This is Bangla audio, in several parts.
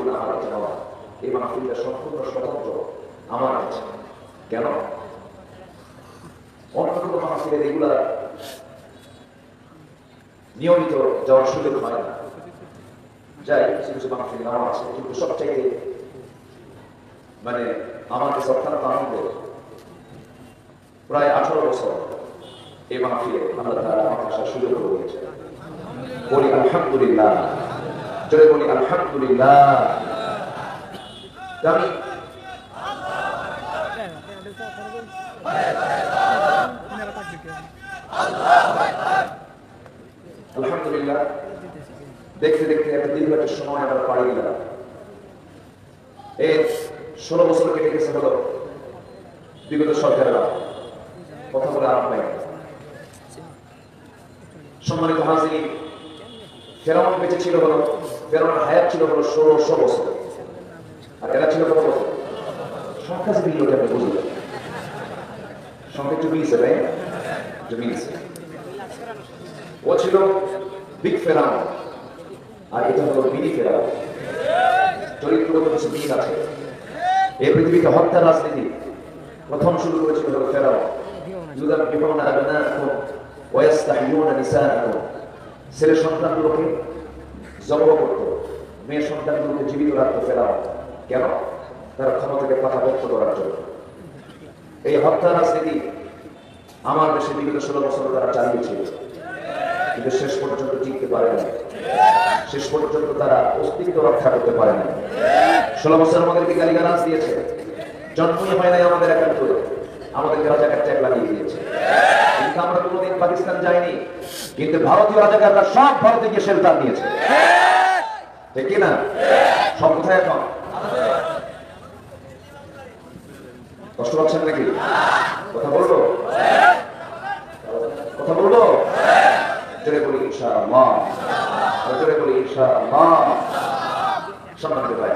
মাহফিল আমার কাছে নয়, এই মাহফিলটা সম্পূর্ণ স্বতন্ত্র আমার কাছে। কেন? অন্য কোনো মাহফিলে রেগুলার নিয়মিত যাওয়ার সুযোগ হয় না। যাই কিছু কিছু মাহফিলে আমার আছে, কিন্তু সবচাইতে মানে আমার কাছে অত্যন্ত আনন্দের, প্রায় 18 বছর এই মাহফিলে আল্লাহ তাআলা আমাকে আসার সুযোগ করে দিয়েছে। বলি আলহামদুলিল্লাহ, জয় বলি আলহামদুলিল্লাহ। আমি আলহামদুলিল্লাহ দেখতে দেখতে একটা দীর্ঘ একটা সময় আমরা পাড়ি দিলাম। এই 16 বছর কেটে গেছে হলো বিগত সরকারেরা কথা বলে আরাম পাই। সম্মানিত হাজিরিন, ফেরাউন বেঁচে ছিল হলো, ফেরাউনের হায়াত ছিল হলো 1600 বছর, আর এরা ছিল কত বছর? সংখ্যা যে মিলল আপনি বুঝলেন, সংখ্যা একটু মিলছে তাই না? মিলছে। ও ছিল বিগ ফেরাউন, আর এটা হলো মিনি ফেরাউন। চরিত্রগত কিছু মিল আছে। এই পৃথিবীতে হত্যার রাজনীতি প্রথম শুরু করেছিল হলো ফেরাউন। ইউযাব্বিহুনা আবনাআকুম ওয়া ইস্তাহইয়ুনা নিসাআকুম। ছেলে সন্তানগুলোকে জবাহ করত, মেয়ে সন্তানগুলোকে জীবিত রাখত ফেরাউন। কেন? তার ক্ষমতাকে পাকাপোক্ত করার জন্য। এই হত্যা রাজনীতি আমার দেশে বিগত 16 বছর তারা চালিয়েছিল, কিন্তু শেষ পর্যন্ত টিকতে পারে না। শেষ পর্যন্ত তারা অস্তিত্ব রক্ষা করতে পারে না। 16 বছর আমাদেরকে গালিগালাজ দিয়েছে, জন্মই হয় নাই আমাদের একান্ত, আমাদেরকে রাজাকার ট্যাগ লাগিয়ে দিয়েছে। কিন্তু আমরা কোনোদিন পাকিস্তান যাইনি, কিন্তু ভারতীয় রাজাকাররা সব ভারতে গিয়ে শেল্টার নিয়েছে, ঠিক কিনা? সব কোথায় এখন? কষ্ট পাচ্ছেন নাকি? কথা বলবো, কথা বলবো, জোরে বলি ইনশাআল্লাহ, জোরে বলি ইনশাআল্লাহ। সম্মানিত ভাই,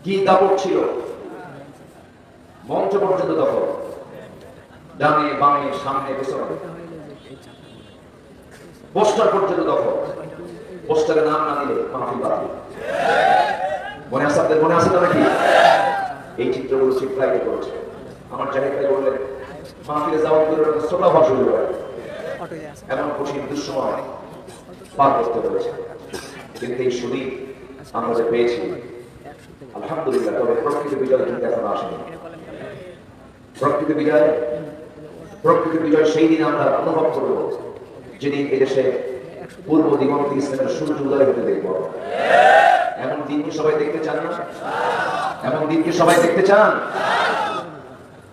কি দাপট ছিল! মঞ্চ পর্যন্ত দখল, ডানে বামে সামনে পেছনে, পোস্টার পর্যন্ত দখল। পোস্টারে নাম না দিলে মাহফিল বাতিল। মনে আছে আপনাদের? মনে আছে তো নাকি? এই চিত্রগুলো চিত্রায়িত করেছে। আমার জাহিদ ভাই বললেন মাহফিলে যাওয়ার দূরের শ্রোতা ভাষা শুরু হয়, এমন খুশি দুঃসময় পার করতে হয়েছে। কিন্তু এই সুদিন আমরা যে পেয়েছি আলহামদুলিল্লাহ। তবে প্রকৃত বিজয় কিন্তু এখন আসেনি। প্রকৃত বিজয় সেই দিন আমরা অনুভব করব যেদিন এদেশে পূর্ব দিগন্তে ইসলামের সূর্য উদয় হতে দেখব। এমন দিন কি সবাই দেখতে চান না? এমন দিন কি সবাই দেখতে চান?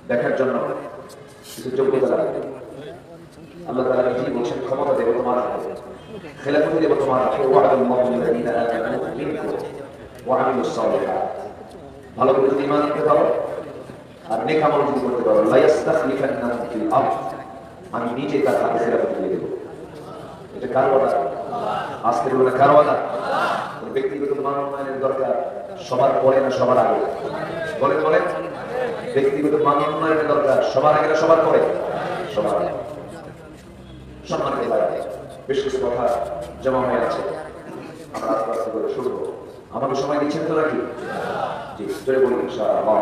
দেখার জন্য কিছু যোগ্যতা লাগবে। আল্লাহ তাআলা নিজেই বলেছেন, ক্ষমতা দেব তোমার হাতে, খেলাফত দেব তোমার হাতে, ওয়া'দুল মুমিনিনা আমানু মিনকুম ওয়া আমিলুস সালিহাত। ভালো করে যদি ঈমান আনতে পারো আর নেক আমল যদি করতে পারো, লা ইস্তাখলিফান্নাকুম ফিল আরদ, আমি নিজে তার হাতে খেলাফত দিয়ে দেব। এটা কার ওয়াদা? আজকে বলে কার ওয়াদা? ব্যক্তিগত মানোন্নয়নের দরকার সবার পরে না সবার আগে? বলেন বলেন, ব্যক্তিগত মানোন্নয়নের দরকার সবার আগে না সবার পরে? সবার আগে। সম্মানিত ভাই, বেশ কিছু কথা জমা হয়ে আছে, আমরা আস্তে আস্তে করে শুরু। আমাকে সময় দিচ্ছেন তো নাকি? জি, জোরে বলি ইনশাআল্লাহ।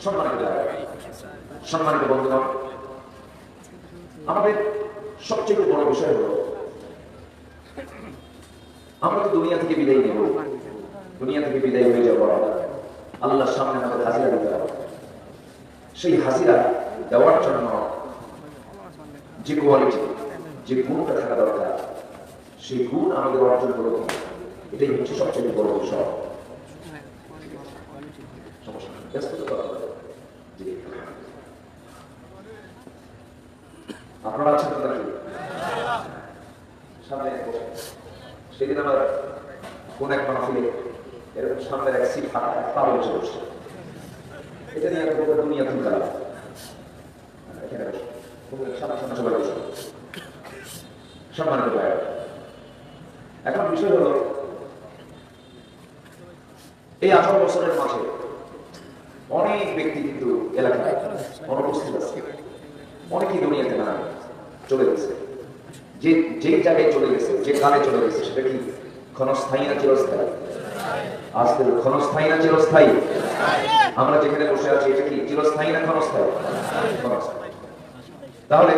সম্মানিত ভাই, সম্মানিত বন্ধুগণ, আমাদের সবচেয়ে বড় বিষয় হলো আমরা তো দুনিয়া থেকে বিদায় নেব, দুনিয়া থেকে বিদায় হয়ে যাবো, আল্লাহর সামনে আমাদের হাজিরা দিতে হবে। সেই হাজিরা দেওয়ার জন্য যে কোয়ালিটি, যে গুণটা থাকা দরকার, সেই গুণ আমাদের অর্জন করব, এটাই হচ্ছে সবচেয়ে বড় বিষয়। আপনারা আছেন তো নাকি? সামনে সেদিন আমার কোন এক মাহফিলে এরকম সামনের এক সিট ফাঁকা, পা বসে বসছে। এটা নিয়ে একটা দুনিয়া তুলে গেলাম, এখানে সামনে সামনে সবাই বসে। সম্মানিত ভাই, এখন বিষয় হলো এই 18 বছরের মাঝে অনেক ব্যক্তি কিন্তু এলাকায় অনুপস্থিত আছে, অনেকেই দুনিয়াতে না চলে গেছে। যে জায়গায় চলে গেছে, যে কালে চলে গেছে, সেটা কি ক্ষণস্থায়ী না চিরস্থায়ী? আজকে ক্ষণস্থায়ী না চিরস্থায়ী? আমরা যেখানে বসে আছি এটা কি চিরস্থায়ী না ক্ষণস্থায়ী? ক্ষণস্থায়ী। তাহলে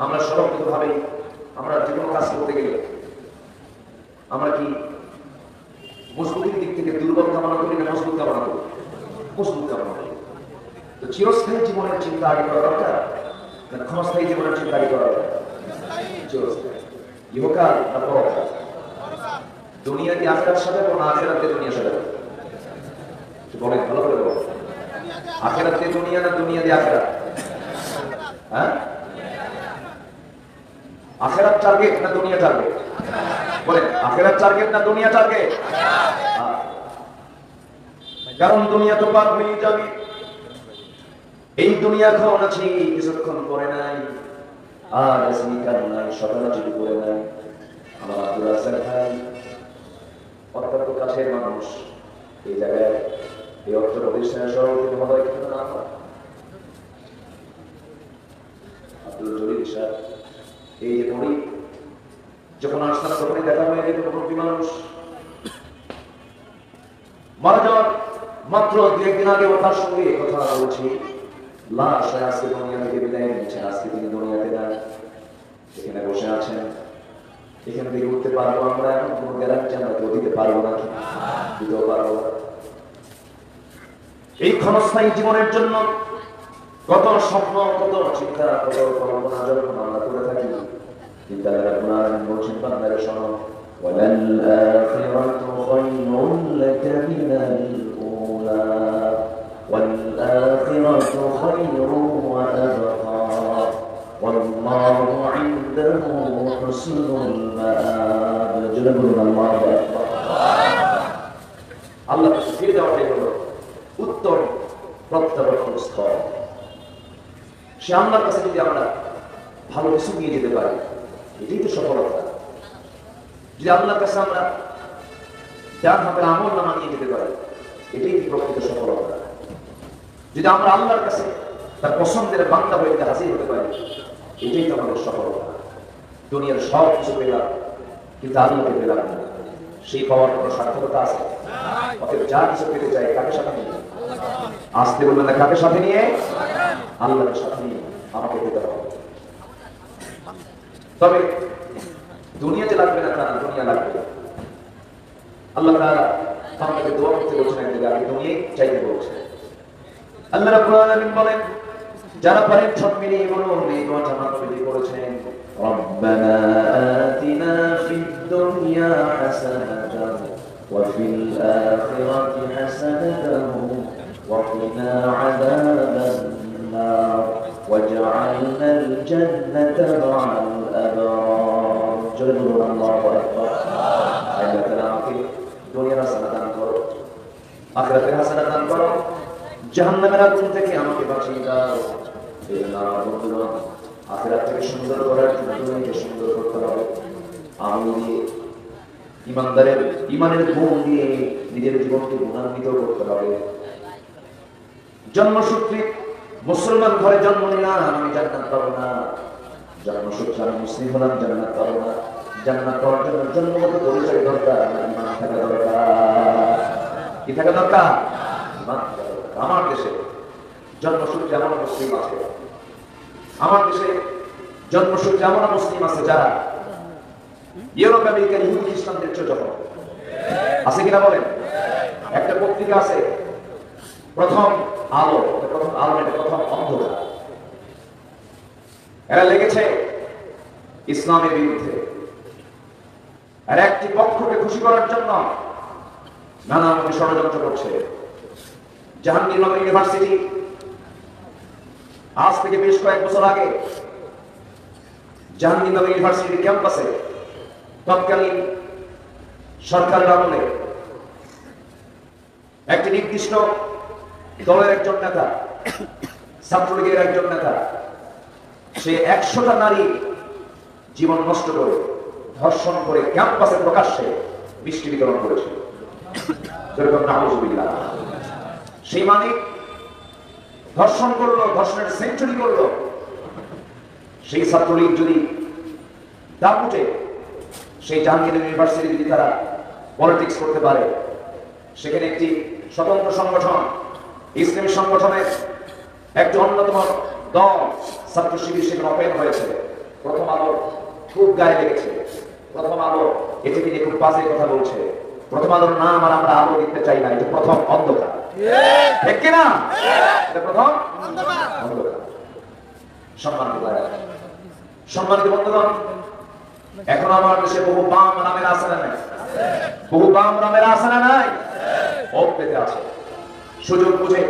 আমরা স্বভাবগতভাবে আমরা যে কোনো কাজ করতে গেলে আমরা কি মজবুতির দিক থেকে দুর্বল কামনা করি না মজবুত কামনা করি? মজবুত কামনা করি। তো চিরস্থায়ী জীবনের চিন্তা আগে করা দরকার না ক্ষণস্থায়ী জীবনের চিন্তা আগে করা দরকার? চিরস্থায়ী। ইহকাল না পরকাল? দুনিয়া কি আখিরাত সাজাবো না আখিরাতে দুনিয়া সাজাবো? বলেন, ভালো করে বলো। আখিরাতে দুনিয়া না দুনিয়া দিয়ে আখিরাত? হ্যাঁ, আখিরাত টার্গেট না দুনিয়া টার্গেট? বলেন, আখিরাত টার্গেট না দুনিয়া টার্গেট? কারণ দুনিয়া তো পার হয়ে যাবে। এই দুনিয়া খাওয়া আছি কিছুক্ষণ পরে নাই, আর আসি কাল নাই, সকালে যদি করে নাই। আমার আব্দুল রাজ্জাক ভাই অত্যন্ত কাছের মানুষ, এই জায়গায় এই অর্থ প্রতিষ্ঠানের সভাপতি মহোদয় কিন্তু নাম আব্দুল জলিল সাহেব। এই যে পড়ি যখন আসলাম তখনই দেখা হয়ে গেল মুরব্বী মানুষ মারা যাওয়ার মাত্র 2 দিন আগে তার সঙ্গে কথা বলছি। লাশ আজকে দুনিয়া থেকে বিদায় নিচ্ছেন, আজকে তিনি দুনিয়াতে নাই। এখানে বসে আছেন, এখান থেকে উঠতে পারবো আমরা? এখন কোনো গ্যারান্টি আমরা কেউ দিতে পারবো না, দিতেও পারবো না। এই ক্ষণস্থায়ী জীবনের জন্য কত স্বপ্ন, কত চিন্তা, কত কল্পনা যখন আমরা করে থাকি, কিন্তু আল্লাহ বলছেন বান্দারে শোনো, ওয়ালাল-আখিরাতু খায়রুন লাকা মিনাল উলা ওয়াল-আখিরাতু খায়রুন ওয়া আবকা ওয়াল্লাহু ইনদাহু হুসনুল মাআব। জোরে বলুন আল্লাহু আকবার। আল্লাহ ফিরে যাওয়াটাই হলো উত্তম প্রত্যাবর্তন স্থল। সে আল্লাহর কাছে যদি আমরা ভালো কিছু নিয়ে যেতে পারি, এটাই তো সফলতা। যদি আল্লাহর কাছে আমরা ডান হাতের আমল নামা নিয়ে যেতে পারি, এটাই প্রকৃত সফলতা। যদি আমরা আল্লাহর কাছে তার পছন্দের বান্দা হয়ে হাজির হতে পারি, এটাই তো আমাদের সফলতা। দুনিয়ার সব কিছু পেলাম কিন্তু আল্লাহকে পেলাম না, সেই পাওয়ার কোনো সার্থকতা আছে? অতএব যা কিছু পেতে চাই কাকে সাথে নিয়ে? আসতে বলবেন না, কাকে সাথে নিয়ে? আল্লাহকে সাথে নিয়ে আমাকে পেতে হবে। তবে দুনিয়াতে লাগবে না তা না, দুনিয়া লাগবে। আল্লাহ তাআলা আমাকে দোয়া করতে বলছেন, একদিকে আগে দুনিয়াই চাইতে বলছেন। আল্লাহ রাব্বুল আলামিন বলেন, যারা পারেন সব মিলিয়ে বলুন, এই দোয়াটা আমার নবী করেছেন, রব্বানা আতিনা ফিদ দুনিয়া হাসানাতান ওয়া ফিল আখিরাতি হাসানাতান ওয়া কিনা আযাবান নার ওয়াজআলনাল জান্নাতা মা'আল আবরার। জোরে বলুন আল্লাহু আকবার। আল্লাহ তাআলা আমাকে দুনিয়ার হাসানাত দান করো, আখিরাতের হাসানাত দান করো, জাহান্নামের আগুন থেকে আমাকে বাঁচিয়ে দাও। এই না বন্ধুরা, আখিরাত থেকে সুন্দর করার জন্য দুনিয়াকে সুন্দর করতে হবে। আমল দিয়ে, ইমানদারের ইমানের গুণ দিয়ে নিজের জীবনকে গুণান্বিত করতে হবে। জন্মসূত্রে মুসলমান ঘরে জন্ম নিলাম, আমি জান্নাত পাবো না। জন্মসূত্রে আমি মুসলিম হলাম, জান্নাত পাবো না। জান্নাত পাওয়ার জন্য জন্মগত পরিচয় দরকার, ইমান থাকা দরকার। কি থাকা দরকার? ইমান থাকা দরকার। আমার দেশে জন্মসূত্রে এমন মুসলিম আছে, আমার দেশে জন্মসূত্রে এমন মুসলিম আছে যারা ইউরোপ আমেরিকার ইহুদি খ্রিস্টানদের চেয়ে যখন আছে কিনা বলেন? একটা পত্রিকা আছে প্রথম আলো, প্রথম আলো এটা প্রথম অন্ধকার। এরা লেগেছে ইসলামের বিরুদ্ধে, আর একটি পক্ষকে খুশি করার জন্য নানাভাবে ষড়যন্ত্র করছে। জাহাঙ্গীরনগর ইউনিভার্সিটি আজ থেকে বেশ কয়েক বছর আগে জাহাঙ্গীরনগর ইউনিভার্সিটির ক্যাম্পাসে তৎকালীন সরকারের আমলে একটি নির্দিষ্ট দলের একজন নেতা, ছাত্রলীগের একজন নেতা, সে 100টা নারী জীবন নষ্ট করে, ধর্ষণ করে ক্যাম্পাসে প্রকাশ্যে মিষ্টি বিতরণ করেছে। সেই মালিক ধর্ষণ করলো, ধর্ষণের সেঞ্চুরি করলো। সেই ছাত্রলীগ যদি দাপুটে সেই জাহাঙ্গীর ইউনিভার্সিটি যদি তারা পলিটিক্স করতে পারে, সেখানে একটি স্বতন্ত্র সংগঠন, ইসলামী সংগঠনের একটি অন্যতম দল ছাত্র শিবির সেখানে অপেন হয়েছে। প্রথম আলো খুব গায়ে লেগেছে, প্রথম আলো এটি নিয়ে খুব বাজে কথা বলছে। প্রথম আলোর নাম আর আমরা আলো দিতে চাই না, এটা প্রথম অন্ধকার, ঠিক কিনা? এটা প্রথম অন্ধকার। সম্মানিত ভাইরা, সম্মানিত বন্ধুগণ, এখন আমার দেশে বহু বাম নামের আছে না নাই? বহু বাম নামের আছে না নাই? ভোট পেতে আছে, সুযোগ বুঝে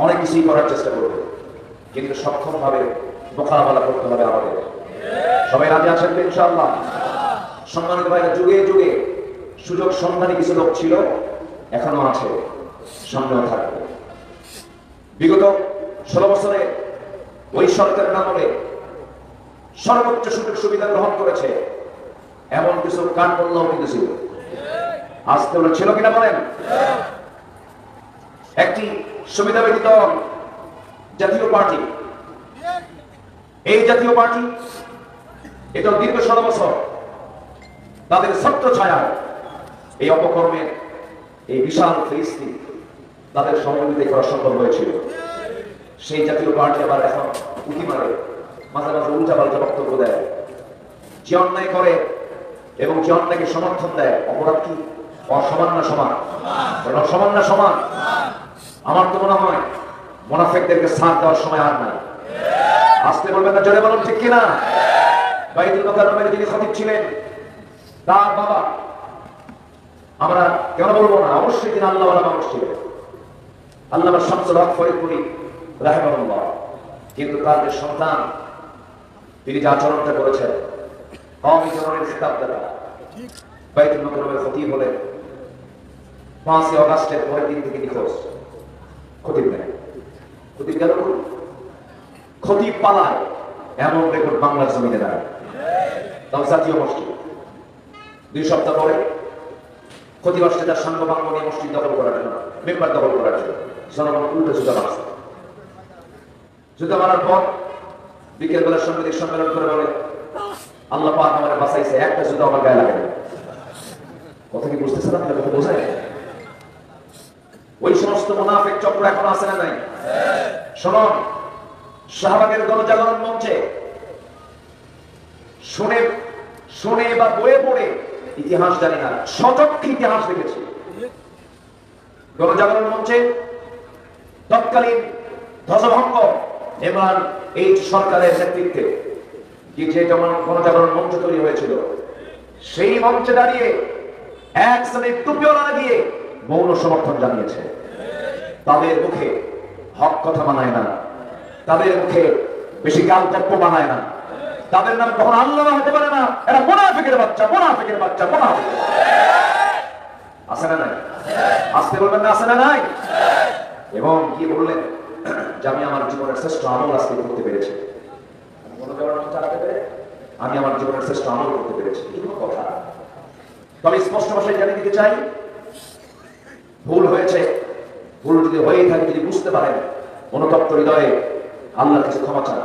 অনেক কিছুই করার চেষ্টা করবে, কিন্তু সক্ষম ভাবে মোকাবেলা করতে হবে আমাদের। সবাই রাজি আছেন তো ইনশাআল্লাহ? সম্মানিত ভাইরা, যুগে যুগে সুযোগ সন্ধানী কিছু লোক ছিল, এখনো আছে, সামনেও থাকবে। বিগত 16 বছরে ওই সরকারের আমলে সর্বোচ্চ সুযোগ সুবিধা গ্রহণ করেছে এমন কিছু কান বললেও কিন্তু ছিল। আজকে ছিল কিনা বলেন? একটি সুবিধাবাদী দল জাতীয় পার্টি, এই জাতীয় পার্টি এটা দীর্ঘ 16 বছর তাদের ছত্র ছায়ায় এই অপকর্মের এই বিশাল ফেরিস্তি তাদের সহযোগিতা করা সম্ভব হয়েছিল। সেই জাতীয় পার্টি আবার এখন উঁকি মারে, মাঝে মাঝে উল্টাপাল্টা বক্তব্য দেয়, যে অন্যায় করে এবং যে অন্যায়কে সমর্থন দেয়, অপরাধ কি অসমান না সমান? সমান না সমান? আমার তো মনে হয় মুনাফিকদেরকে সাথ দেওয়ার সময় আর নাই। আসতে বলবেন না, জোরে বলুন ঠিক কিনা? বাইতুল মুকাররমের যিনি খতিব ছিলেন, তার বাবা, আমরা কেন বলবো না, অবশ্যই তিনি আল্লাহওয়ালা মানুষ ছিলেন, আল্লামা শামসুল হক ফরিদপুরি রাহিমাহুল্লাহ। কিন্তু তার যে সন্তান, তিনি যে আচরণটা করেছেন, কওমি জনগণের খেতাব দ্বারা বাইতুল মুকাররমের খতিব হলেন, 5 আগস্টের পরের দিন থেকে নিখোঁজ। খতিব নেই, খতিব গেল, খতিব পালায়, এমন রেকর্ড বাংলার জমিনে দাঁড়ায়, তাও জাতীয় মসজিদ। 2 সপ্তাহ পরে খতিব আসছে তার সাঙ্গপাঙ্গ নিয়ে মসজিদ দখল করার জন্য, মেম্বার দখল করার জন্য। জনগণ উল্টো জুতা মারছে। জুতা মারার পর বিকেল বেলা সাংবাদিক সম্মেলন করে বলে, আল্লাহ পাক আমাকে বাঁচাইছে, একটা জুতা আমার গায়ে লাগে না। কথা কি বুঝতেছেন আপনারা? কথা বোঝায়? ওই সমস্ত মুনাফিক চক্র এখন আছে না নাই? শুনুন, শাহবাগের গণজাগরণ মঞ্চে শুনে শুনে বা বয়ে পড়ে ইতিহাস জানি না, সচক্ষে ইতিহাস দেখেছি। গণজাগরণ মঞ্চে তৎকালীন ধ্বজভঙ্গ ইমরান এইচ সরকারের নেতৃত্বে যে গণজাগরণ মঞ্চ তৈরি হয়েছিল, সেই মঞ্চে দাঁড়িয়ে এক শ্রেণীর টুপিওয়ালা দিয়ে মৌন সমর্থন জানিয়েছে। তাদের মুখে হক কথা মানায় না, তাদের মুখে বেশি গালগপ্প মানায় না, তাদের নাম কখনো আল্লাহ হতে পারে না। এরা মুনাফিকের বাচ্চা, মুনাফিকের বাচ্চা, মুনাফিক। আছে না নাই? আসতে বলবেন না, আছে না নাই? এবং কি বললেন যে আমি আমার জীবনের শ্রেষ্ঠ আমল আজকে করতে পেরেছি, আমি আমার জীবনের শ্রেষ্ঠ আমল করতে পেরেছি। কথা তবে স্পষ্ট ভাষায় জানিয়ে দিতে চাই, ভুল হয়েছে, ভুল যদি হয়ে থাকে, যদি বুঝতে পারেন, অনুতপ্ত হৃদয়ে আল্লাহর কাছে ক্ষমা চান,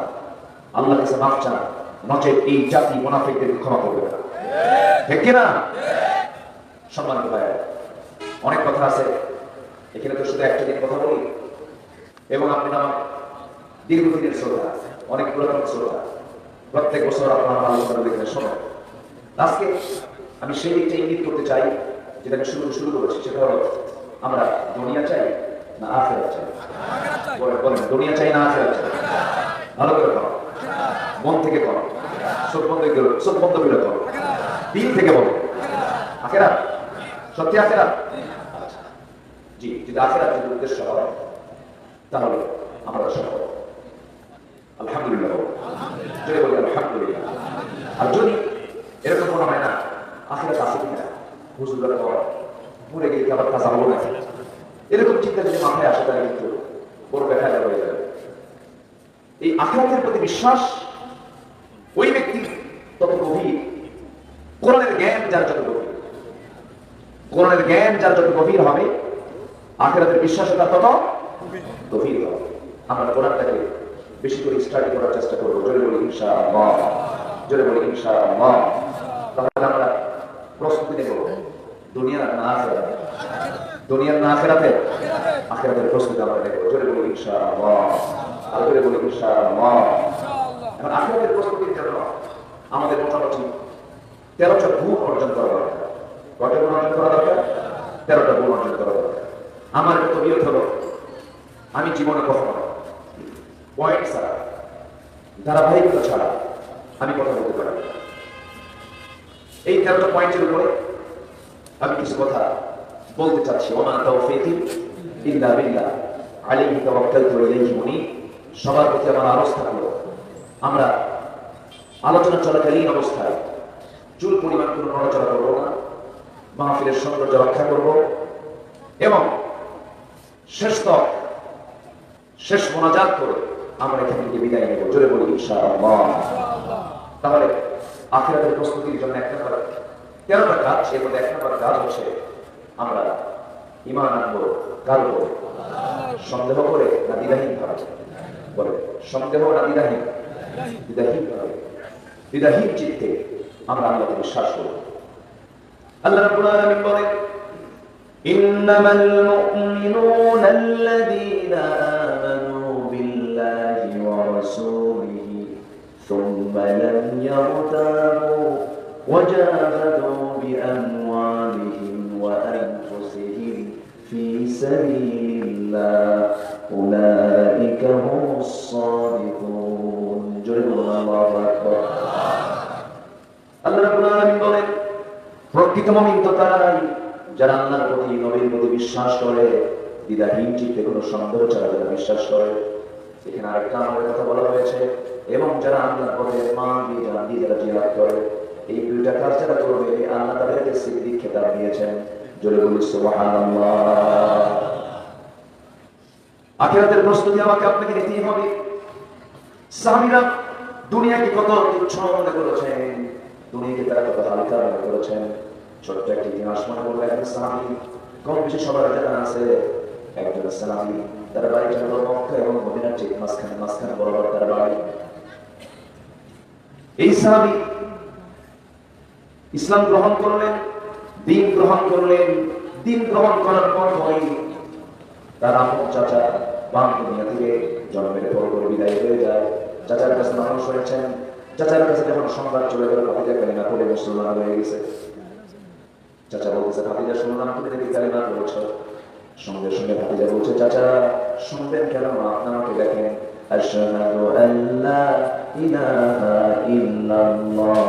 আল্লাহর কাছে মাফ চান, নচেত এই জাতি মুনাফিকদেরকে ক্ষমা করবে না, ঠিক কিনা? সম্মানিত ভাই, অনেক কথা আছে, এখানে তো শুধু একটা দিন কথা বলি, এবং আপনি আমার দীর্ঘদিনের শ্রোতা, অনেক পুরাতন শ্রোতা, প্রত্যেক বছর আপনার আলোচনা দেখে শোনো। আজকে আমি সেই দিকটা ইঙ্গিত করতে চাই যেটা আমি শুরু করেছি, সেটা হলো আমরা দুনিয়া চাই না আখিরাত চাই? বলেন, দুনিয়া চাই না আখিরাত চাই? ভালো করে করো, মন থেকে করো, চোখ বন্ধ করে করো, দিল থেকে বলো। আখিরাত, সত্যি আখিরাত? জি, যদি আখিরাত যদি উদ্দেশ্য হয় তাহলে আমরা সফল। আলহামদুলিল্লাহ, যদি বলি আলহামদুলিল্লাহ। আর যদি এরকম মনে হয় না আখিরাত আছে কিনা, হুজুররা বলে মরে গেলে আবার কাজ হবো না, এরকম চিন্তা যদি মাথায় আসে তাহলে কিন্তু বড় ব্যাখ্যা হয়ে যাবে। এই আখিরাতের প্রতি বিশ্বাস ওই ব্যক্তি তত গভীর, কোরআনের জ্ঞান যার যত গভীর, কোরআনের জ্ঞান যার যত গভীর হবে, আখিরাতের বিশ্বাসটা তত গভীর হবে। আমরা কোরআনটাকে বেশি করে স্টাডি করার চেষ্টা করবো। জোরে বলি ইনশাআল্লাহ, জোরে বলি ইনশাআল্লাহ। তাহলে আমরা প্রস্তুতি নেব দুনিয়ার না আখিরাতে, দুনিয়ার না আখিরাতে, আখিরাতের প্রস্তুতি আমরা নেব। জোরে বলি ইনশাআল্লাহ, আর জোরে বলি ইনশাআল্লাহ। এখন আখিরাতের প্রস্তুতির জন্য আমাদের মোটামুটি 13টা গুণ অর্জন করা দরকার। কয়টা গুণ অর্জন করা দরকার? 13টা গুণ অর্জন করা দরকার। আমার একটা নিয়ত হলো, আমি জীবনে কখনো পয়েন্ট ছাড়া, ধারাবাহিকতা ছাড়া আমি কথা বলতে পারি। এই 13টা পয়েন্টের উপরে আমি কিছু কথা বলতে চাচ্ছি। ওমা তাওফীকি ইল্লা বিল্লাহ আলাইহি তাওয়াক্কালতু ওয়া ইলাইহি মুনীব। সবার প্রতি আমার আরজ থাকলো, আমরা আলোচনা চলাকালীন অবস্থায় চুল পরিমাণ কোনো নড়াচড়া করবো না, মাহফিলের সৌন্দর্য রক্ষা করব এবং শেষ মোনাজাত করে আমরা এখান থেকে বিদায় নেব। জোরে বলি ইনশাআল্লাহ। তাহলে আখিরাতের প্রস্তুতির জন্য 13টা কাজ, এর মধ্যে 1 নম্বর কাজ হচ্ছে আমরা ঈমান আনবো কার উপরে? সন্দেহ করে না দ্বিধাহীন ভাবে? বলে সন্দেহ না দ্বিধাহীন? দ্বিধাহীন ভাবে, দ্বিধাহীন চিত্তে আমরা আল্লাহকে বিশ্বাস করব। আল্লাহ রাব্বুল আলামিন বলেন, ইন্নামাল মুমিনুনা আল্লাযীনা আমানু বিল্লাহি ওয়া রাসূলিহি সুম্মা লাম ইয়ারতাবু ওয়া জাহাদু বিআমওয়ালিহিম ওয়া আনফুসিহিম ফি সাবিলিল্লাহ উলাইকা হুমুস সাদিকুন। জোরে বলুন আল্লাহু আকবার। আল্লাহ রাব্বুল আলামিন বলেন, প্রকৃত মুমিন তো তারাই যারা আল্লাহর প্রতি, নবীর প্রতি বিশ্বাস করে, দ্বিধাহীন চিত্তে কোনো সন্দেহ ছাড়া যারা বিশ্বাস করে। এখানে আরেকটা আমাদের কথা বলা হয়েছে, এবং যারা আল্লাহর পথে মা দিয়ে জান দিয়ে যারা জিহাদ করে, এই দুইটা কাজ যারা করবে আল্লাহ তাদেরকে সিদ্দিক খেতাব দিয়েছেন। জোরে বলি সুবহানাল্লাহ। আখিরাতের প্রস্তুতি আমাকে আপনাকে নিতেই হবে। সাহাবীরা দুনিয়াকে কত তুচ্ছ মনে করেছেন, দুনিয়াকে তারা কত হালকা মনে করেছেন। ছোট্ট একটি ইতিহাস মনে করলে একজন সাহাবী, কম বেশি সবার জানা আছে, একজন সাহাবী, তার বাড়িটা হলো মক্কা এবং মদিনার ঠিক মাঝখানে বরাবর তার বাড়ি। এই সাহাবী ইসলাম গ্রহণ করলেন, দিন গ্রহণ করলেন। দিন গ্রহণ করার পর তার আপন চাচা বাম দুনিয়া থেকে জন্মের পর বিদায় হয়ে যায়। চাচার কাছে মানুষ হয়েছেন। চাচার কাছে যখন সংবাদ চলে গেল ভাতিজা কালিমা পড়ে মুসলমান হয়ে গেছে, চাচা বলতেছে, ভাতিজা শুনলাম তুমি নাকি কালিমা পড়েছ। সঙ্গে সঙ্গে ভাতিজা বলছে, চাচা শুনবেন কেন, আপনি আমাকে দেখেন, আশহাদু আল্লা ইলাহা ইল্লাল্লাহ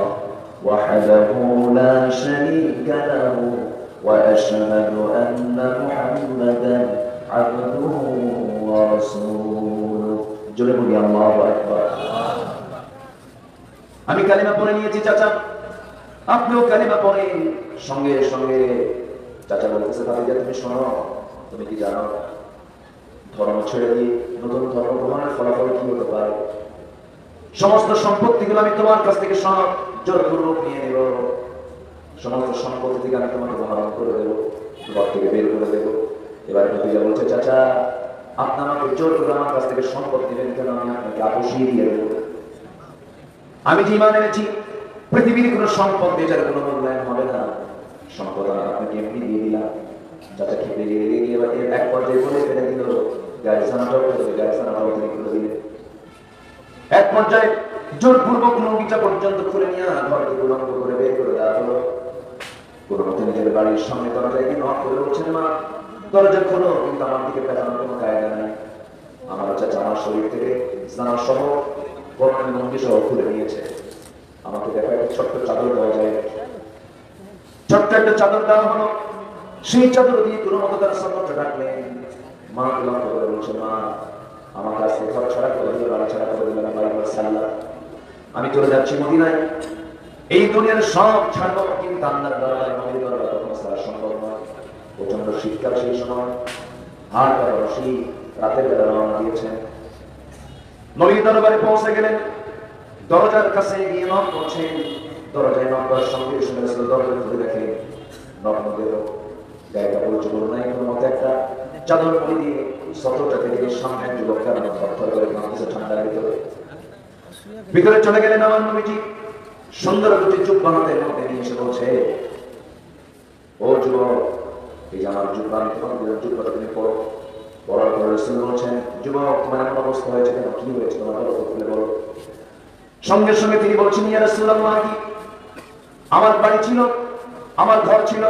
ওয়াহদাহু লা শারীকা লাহু ওয়া আশহাদু আন্না মুহাম্মাদান আবদুহু ওয়া রাসূলুহু। জোরে বলি আল্লাহু আকবার। আমি কালিমা পড়ে নিয়েছি চাচা, আপনিও কালিমা পড়েন। সঙ্গে সঙ্গে চাচা বলতেছে, ভাতিজা তুমি শোনো, তুমি কি জানো ধর্ম ছেড়ে দিয়ে নতুন ধর্ম গ্রহণের ফলাফল কি হতে পারে? সমস্ত সম্পত্তিগুলো আমি তোমার কাছ থেকে সব জোরপূর্বক নিয়ে নেব, সমস্ত সম্পত্তি থেকে আমি তোমাকে ধারণ করে দেবো, ঘর থেকে বের করে দেবো। এবার ভাতিজা বলছে, চাচা আপনি আমাকে জোর করে আমার কাছ থেকে সম্পদ নেবেন কেন? আমি আপনাকে আপোষই দিয়ে দেবো। আমি যে ঈমান এনেছি পৃথিবীর কোনো সম্পদ দিয়ে যার কোনো মূল্যায়ন হবে না, সম্পদ আমি আপনাকে এমনি দিয়ে দিলাম। চাচা খেতে গিয়ে এক পর্যায়ে বলে ফেলে দিল, গাড়িসানাটাও করে গাড়িসানাটাও তিনি করে দিলেন। এক পর্যায়ে জোরপূর্বক লুঙ্গিটা পর্যন্ত খুলে নিয়ে ঘর থেকে উলঙ্গ করে বের করে দেওয়া হলো। কোনো মতে নিজের বাড়ির সামনে দরজায় গিয়ে নক করে বলছেন, মা দরজা খোলো, কিন্তু আমার দিকে পেছানোর কোনো কায়দা নাই। আমার চাচা আমার শরীর থেকে জামা সহ বর্ণালী লুঙ্গি সহ খুলে নিয়েছে। আমাকে দেখা একটা ছোট্ট চাদর দেওয়া যায়, ছোট্ট একটা চাদর দেওয়া হলো। সেই চাদর দিয়ে কোনো মতো তার সম্পর্ক ডাকলেন। মা উলঙ্গ করে বলছে, মা আমার কাছ থেকে ঘর ছাড়া করে দিল, বাড়ি ছাড়া করে দিল, বাড়ি ঘর সাল্লাহ, আমি চলে যাচ্ছি মদিনায়। এই দুনিয়ার সব ছাড়বো, কিন্তু আল্লাহর দরবারে নবীর দরবারে কখনো ছাড়া সম্ভব নয়। প্রচন্ড শীতকাল সেই সময়, হাড় কাঁপা শীত, রাতের বেলা রওনা দিয়েছেন। নবীর দরবারে পৌঁছে গেলেন, দরজার কাছে গিয়ে নক করছেন। দরজায় নক করার সঙ্গে সঙ্গে দরজা খুলে দেখেন নগ্নদেহ, গায়ে কাপড় চোপড় নাই, কোনো মতো একটা চাদর মুড়ি দিয়ে সতর্কতা থেকে সামনে যুবকরা থরথর করে কাঁপছে ঠান্ডার ভিতরে। ভিতরে চলে গেলেন আমার নবীজি। সুন্দর দুটি জুব্বা হাতের মধ্যে নিয়ে এসে বলছে, ও যুবক, এই যে আমার জুব্বা, আমি তোমার জুব্বাটা তুমি পড়ো। পড়ার পরে রাসূল বলছেন, যুবক তোমার এমন অবস্থা হয়েছে কেন, কি হয়েছে তোমার, খুলে বলো। সঙ্গে সঙ্গে তিনি বলছেন, ইয়া রাসূলুল্লাহ, আমার বাড়ি ছিল, আমার ঘর ছিল,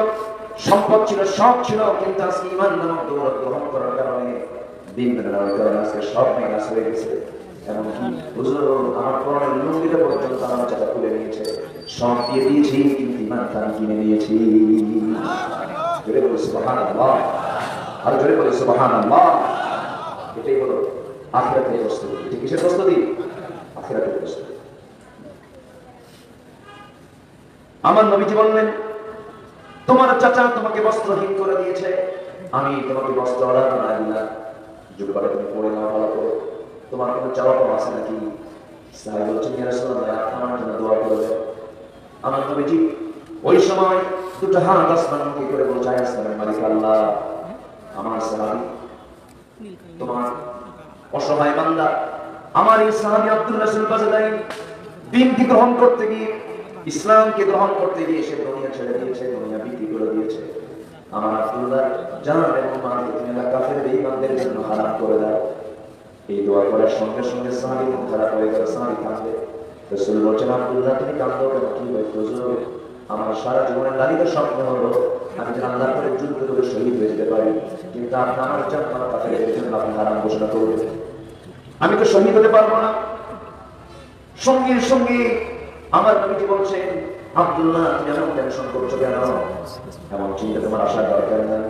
সম্পদ ছিল, সব ছিল, কিন্তু আজকে ঈমান নামক দৌলত গ্রহণ করার কারণে, দিন গ্রহণের কারণে আজকে সব মাইনাস হয়ে গেছে। এমনকি হুজুর আমার পরনের লুঙ্গিটা পর্যন্ত আমার চাচা খুলে নিয়েছে, সব দিয়ে দিয়েছি, কিন্তু ঈমানটা আমি কিনে নিয়েছি। জোরে বলি সুবহানাল্লাহ, আর জোরে বলি সুবহানাল্লাহ। এটাই হলো আখিরাতের প্রস্তুতি। এটা কিসের প্রস্তুতি? আখিরাতের প্রস্তুতি। আমার নবীজি বললেন, তোমার চাচা তোমাকে বস্ত্রহীন করে দিয়েছে, আমি তোমাকে বস্ত্র অর্ডার বানাই দিলাম, জুব্বাটা তুমি পরে নাও ভালো করে, তোমার কোনো চাওয়া পাওয়া আছে নাকি? সাহাবী বলছেন, ইয়া রাসূলুল্লাহ, আমার জন্য দোয়া করবেন। আমার নবীজি ওই সময় দুটো হাত আসমানমুখী করে বলছে, হে আসমানের মালিক আল্লাহ, আমার সাহাবী, তোমার অসহায় বান্দা, আমার এই সাহাবী আব্দুল রাসূল বাজদাই দ্বীনকে গ্রহণ করতে গিয়ে, ইসলামকে গ্রহণ করতে গিয়ে সে দুনিয়া ছেড়ে দিয়েছে, দুনিয়া বিক্রি করে দিয়েছে। আমার আব্দুল্লাহ জান এবং মাকে তুমি কাফের বেঈমানদের জন্য হারাম করে দাও। এই দোয়া করার সঙ্গে সঙ্গে সাহাবী মন খারাপ হয়ে গেল, সাহাবী কাঁদে। রাসূল বলছেন, আব্দুল্লাহ তুমি কাঁদো কেন, কি হয়েছে? হুজুর, আমার সারা জীবনের লালিত স্বপ্ন হলো আমি যেন আল্লাহর পথে যুদ্ধ করে শহীদ হয়ে যেতে পারি, কিন্তু আপনি আমার জন্য কাফেরদের জন্য আপনি হারাম ঘোষণা করবেন, আমি তো শহীদ হতে পারবো না। সঙ্গে সঙ্গে আমার নবীজি বলছেন, আব্দুল্লাহ তুমি এমন টেনশন করছো কেন, এমন চিন্তা তোমার আসার দরকার নেই।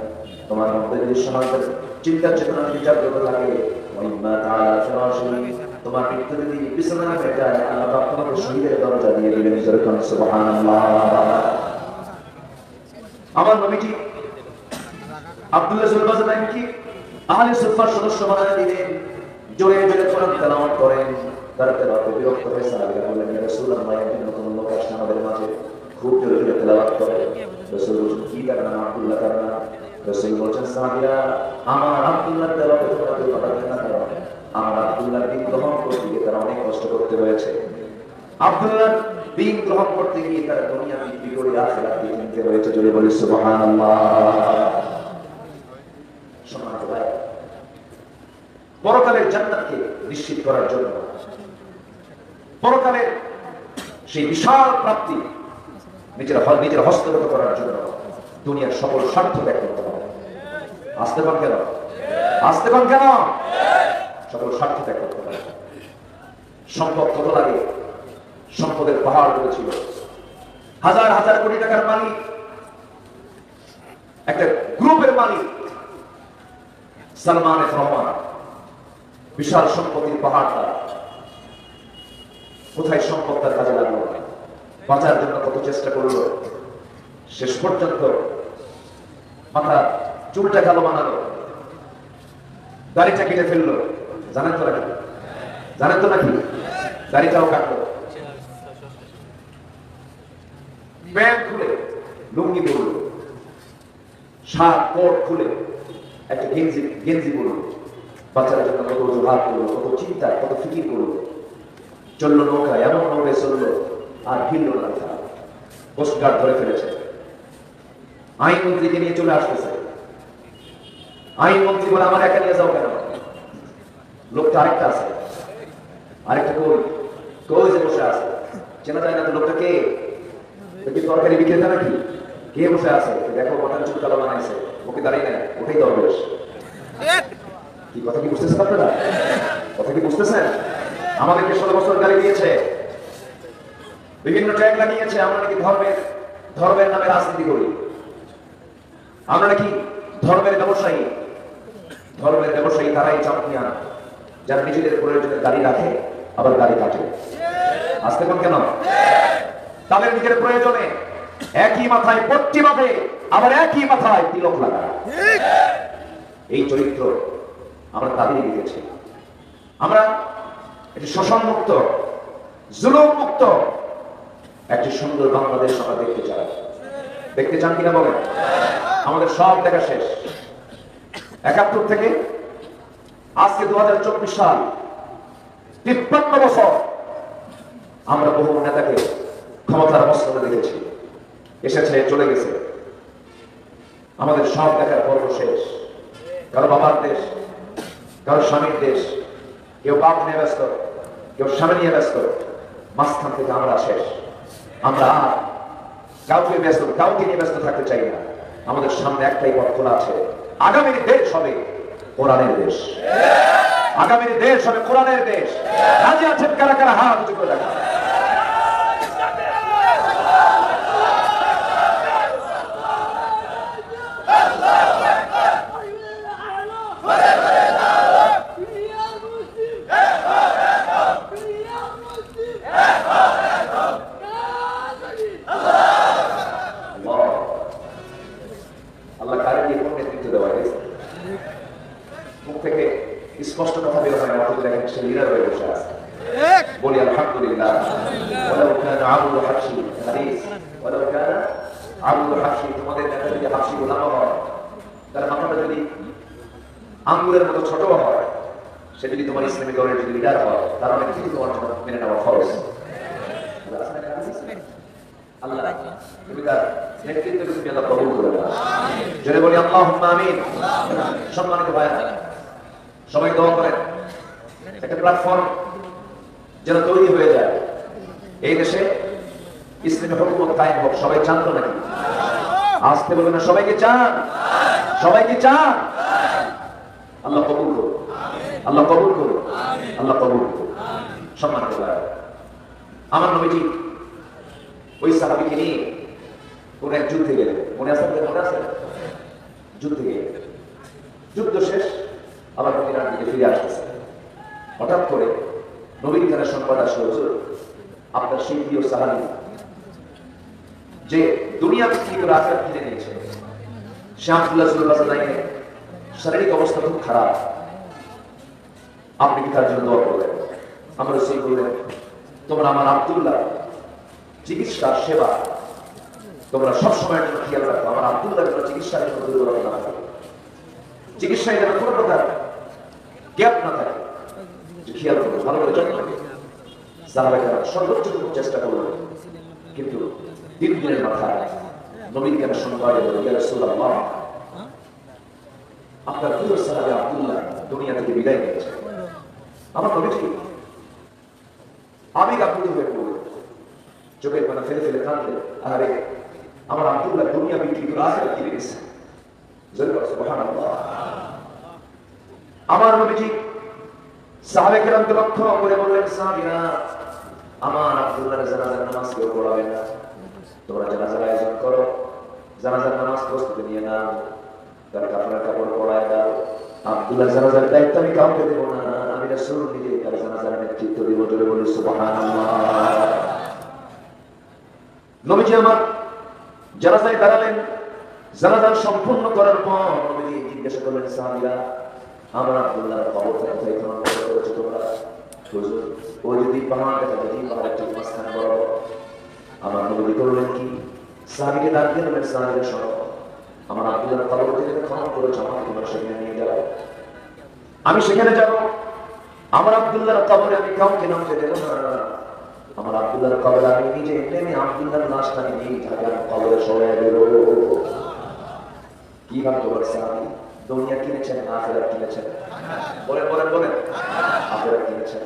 তোমার মধ্যে যদি সমাজের চিন্তার চেতনা যদি জাগ্রত থাকে, তোমার মৃত্যু যদি বিছানায় হয়ে যায়, আল্লাহ পাক তোমাকে শহীদের দরজা দিয়ে দিবেন। সুবহানাল্লাহ। আমার নবীজি আব্দুল্লাহ সুলবাজানকে আহলে সুফার সদস্য বানায় দিলেন, জোরে জোরে কোরআন তেলাওয়াত করেন। তার তেলাওয়াতে বিরক্ত হয়ে সাহাবীরা বললেন, ইয়া রাসূলুল্লাহ, একজন নতুন লোক আসছে আমাদের মাঝে, খুব জোরে জোরে তেলাওয়াত করে। রাসূল বলছেন, কি কারণ? আব্দুল্লাহ কারণ। রাসূল বলছেন, সাহাবীরা, আমার আব্দুল্লাহ তেলাওয়াতে তোমরা কেউ কথা বলে না, কারণ আমার আব্দুল্লাহ দ্বীন গ্রহণ করতে গিয়ে তারা অনেক কষ্ট করতে হয়েছে। আব্দুল্লাহ দ্বীন গ্রহণ করতে গিয়ে তারা দুনিয়া বিক্রি করে আখিরাত কিনতে হয়েছে। জোরে বলি সুবহানাল্লাহ। সম্মানিত ভাই, পরকালের জান্নাতকে নিশ্চিত করার জন্য, পরকালের সেই বিশাল প্রাপ্তি নিজের হস্তগত করার জন্য দুনিয়ার সকল স্বার্থ ত্যাগ করতে হবে। আসতে পান কেন? আসতে পান কেন? সকল স্বার্থ ত্যাগ করতে হবে। সম্পদ কত লাগে? সম্পদের পাহাড় করেছিল, হাজার হাজার কোটি টাকার মালিক, একটা গ্রুপের মালিক সালমান এফ রহমান, বিশাল সম্পত্তির পাহাড়টা, কোথায় সম্পদ তার কাজে লাগলো? বাঁচার জন্য কত চেষ্টা করলো, শেষ পর্যন্ত মাথা চুলটা কালো বানালো, দাড়িটা কেটে ফেললো। জানেন তো নাকি? জানেন তো নাকি? দাড়িটাও কাটলো, প্যান্ট খুলে লুঙ্গি পরলো, শার্ট কোট খুলে একটা গেঞ্জি পরলো, বাচ্চার জন্য কত জোহার করলো, কত চিন্তা, কত ফিকির করলো, চললো নৌকায়, এমন নৌকায় চললো আর ভিড়ল না। কোস্টগার্ড ধরে ফেলেছে, আইনমন্ত্রীকে নিয়ে চলে আসতেছে। আইনমন্ত্রী বলে, আমার একা নিয়ে যাও কেন? লোকটা আরেকটা আছে, আরেকটা কই কই যে বসে আছে, চেনা যায় না তো লোকটা কে? তরকারি বিক্রেতা নাকি? কে বসে আছে? দেখো মাথার চুল কালো বানাইছে, ওকে দাঁড়িয়ে নেয়, ওটাই দরবেশ। কি কথা কি বুঝতেছেন আপনারা? কথা কি বুঝতেছেন? আমাদেরকে 16 বছর গালি দিয়েছে, বিভিন্ন ট্যাগ লাগিয়েছে, আমরা নাকি ধর্মের নামে রাজনীতি করি, আমরা নাকি ধর্মের ব্যবসায়ী। ধর্মের ব্যবসায়ী তারাই চামড়িয়া, যারা নিজেদের প্রয়োজনে গাড়ি রাখে আবার গাড়ি কাটে। আসতে পান কেন? তাদের নিজের প্রয়োজনে একই মাথায় পট্টি বাঁধে, আবার একই মাথায় তিলক লাগায়। এই চরিত্র আমরা তাদেরই দেখেছি। আমরা একটি শোষণ মুক্ত, জুলুম মুক্ত একটি সুন্দর বাংলাদেশ আমরা দেখতে চাই। দেখতে চান কিনা বলেন? আমাদের সব দেখা শেষ। 71 থেকে আজকে 2024 সাল, 53 বছর আমরা বহু নেতাকে ক্ষমতার মস্তকে দেখেছি, এসেছে চলে গেছে, আমাদের সব দেখার পর্ব শেষ। কারো বাবার দেশ, কারো স্বামীর দেশ, কেউ বাপ নিয়ে ব্যস্ত, কেউ স্বামী নিয়ে ব্যস্ত, মাঝখান থেকে আমরা শেষ। আমরা কাউকে নিয়ে ব্যস্ত থাকতে চাই না। আমাদের সামনে একটাই পথ খোলা আছে, আগামীর দেশ হবে কোরআনের দেশ, আগামীর দেশ হবে কোরআনের দেশ। রাজি আছেন কারা কারা? হাত উঁচু করে দেখা। আল্লাহ কারে দিয়ে কোন নেতৃত্ব দেওয়া গেছে, মুখ থেকে স্পষ্ট কথা বের হয় না, অথচ দেখেন সে লিডার হয়ে বসে আছে। বলি আলহামদুলিল্লাহ। ওয়ালাউ কানা আবুল হাবশি হাদিস, ওয়ালাউ কানা আবুল হাবশি, তোমাদের নেতা যদি হাবশি গোলাম হয়, তার মাথাটা যদি আঙ্গুরের মতো ছোট হয়, সে যদি তোমার ইসলামী দলের যদি লিডার হয়, তার অনেক কিছু তোমার জন্য মেনে নেওয়া ফরজ। আল্লাহ তুমি তার নেতৃত্ব তুমি আল্লাহ কবুল করে নাও। জোরে বলি আল্লাহুম্মা আমিন। সম্মানিত ভাইরা, সবাই দোয়া করেন একটা প্ল্যাটফর্ম যেন তৈরি হয়ে যায়, এই দেশে ইসলামী হুকুমত কায়েম হোক। সবাই চান তো নাকি? আসতে বলবেন না, সবাইকে চান? সবাইকে চান? আল্লাহ কবুল করুন, আল্লাহ কবুল করুন, আল্লাহ কবুল করুন। সম্মানিত ভাইরা, আমার নবীজি ওই সাহাবীকে নিয়ে কোন এক যুদ্ধে গেলেন, মনে আছে? মনে আছে? যুদ্ধে গেলেন, যুদ্ধ শেষ, আবার মদিনার দিকে ফিরে আসতেছে। হঠাৎ করে নবীর কানে সংবাদ আসলো, হুজুর আপনার সেই প্রিয় সাহাবী যে দুনিয়া বিক্রি করে আখিরাত কিনে নিয়েছে, সে আব্দুল্লাহ সুলবাজালাইনের শারীরিক অবস্থা খুব খারাপ, আপনি কি তার জন্য দোয়া করলেন? আমরা রাসূল বললেন, তোমরা আমার আব্দুল্লাহ চিকিৎসা সেবা তোমরা সবসময়ের জন্য খেয়াল রাখো, আমার আব্দুল্লাহর জন্য চিকিৎসার জন্য দুর্বলতা না থাকে, চিকিৎসায় যেন কোনো প্রকার গ্যাপ না থাকে, খেয়াল করো, ভালো করে যত্ন নেবে। সাহাবায়েরা সর্বোচ্চটুকু চেষ্টা করলেন, কিন্তু দিনের মাথায় নবীর কেন সংবাদ এলো, ইয়া রাসূলুল্লাহ আপনার প্রিয় সাহাবী আব্দুল্লাহ দুনিয়া থেকে বিদায় নিয়েছে। আমার নবীজি আবেগ আপ্লুত হয়ে পড়লেন, চোখের পানি ফেলে ফেলে কাঁদলেন, আরে আমার আব্দুল্লাহ দুনিয়া বিক্রি করে আখিরাত কিনে গেছে। সুবহানাল্লাহ। আমার নবীজি সাহাবায়ে কেরামকে লক্ষ্য করে বললেন, সাহাবীরা আমার আব্দুল্লাহর জানাজার নামাজ কেউ পড়াবে না, তোমরা জানাজার আয়োজন করো, জানাজার নামাজ প্রস্তুতি নিয়ে নাও, তার কাপড়ের কাপড় পরায় দাও। আব্দুল্লাহ জানাজার দায়িত্ব আমি কাউকে দেব না, আমি রাসূল নিজে তার জানাজার নেতৃত্ব দেব। জোরে বলি সুবহানাল্লাহ। নবীজি আমার জানাজায় দাঁড়ালেন, জানাজা সম্পূর্ণ করার পর নবীজি জিজ্ঞাসা করলেন, সাহাবীরা আমার আব্দুল্লাহর কবরটা কোথায় খনন করেছো তোমরা? হুজুর ও যদি পাহাড় দেখা যায়, পাহাড়ের ঠিক মাঝখানে বরাবর। আমার নবী করলেন কি, সাহাবীকে ডাক দিয়ে বললেন, সাহাবীরা শোনো, আমার আব্দুল্লাহর কবর থেকে খনন করেছো, আমাকে তোমরা সেখানে নিয়ে যাও, আমি সেখানে যাব। আমার আব্দুল্লাহর কবরে আমি কাউকে নামতে দেব না, আমার আব্দুল্লাহর কবরে আমি নিজে নেমে আব্দুল্লাহর লাশটা নিয়ে ঢাকার কবরে সরাই দেব। কি ভাবতে পারছেন? আমি দুনিয়া কিনেছেন না আখিরাত কিনেছেন? বলেন বলেন বলেন, আখিরাত কিনেছেন।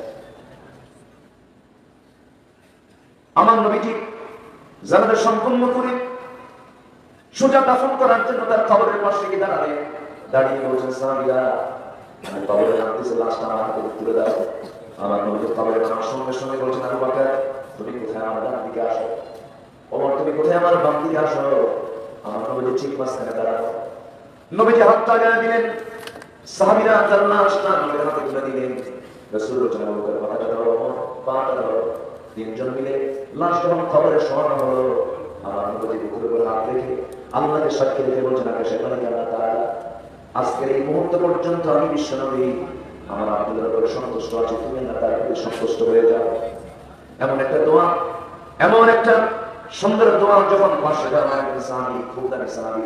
আমার নবীজি জানাজা সম্পূর্ণ করে সোজা দাফন করার জন্য তার কবরের পাশে গিয়ে দাঁড়িয়ে বলছেন, সাহাবীরা আমি কবরে নামতেছি, লাশটা আমার হাতে তুলে দাও। আমার নবীজি কবরে নামার সঙ্গে সঙ্গে বলছেন, আবু বকর তুমি কোথায়, আমার ডান দিকে আসো। ওমর তুমি কোথায়, আমার বাম দিকে আসো। আমার নবীজি ঠিক মাঝখানে দাঁড়ানো, নবীজি হাতটা গায়ে দিলেন, সাহাবীরা তার লাশটা নবীর হাতে তুলে দিলেন। রাসূল বলছেন, আবু বকর মাথাটা ধরো, ওমর পাটা ধরো। তিনজন মিলে লাশ যখন কবরে শোয়ানো হলো, আমার নবীজি বুকের উপর হাত রেখে আল্লাহকে সাক্ষী রেখে বলছেন, আকাশের মালিক আল্লাহ তাআলা, আজকের এই মুহূর্ত পর্যন্ত আমি বিশ্বনবী আমার আব্দুল্লাহর উপরে সন্তুষ্ট আছি, তুমি না তার প্রতি সন্তুষ্ট হয়ে যাও। এমন একটা দোয়া, এমন একটা সুন্দর দোয়া যখন পাশে দেওয়া সাহাবী, খুব দামি সাহাবী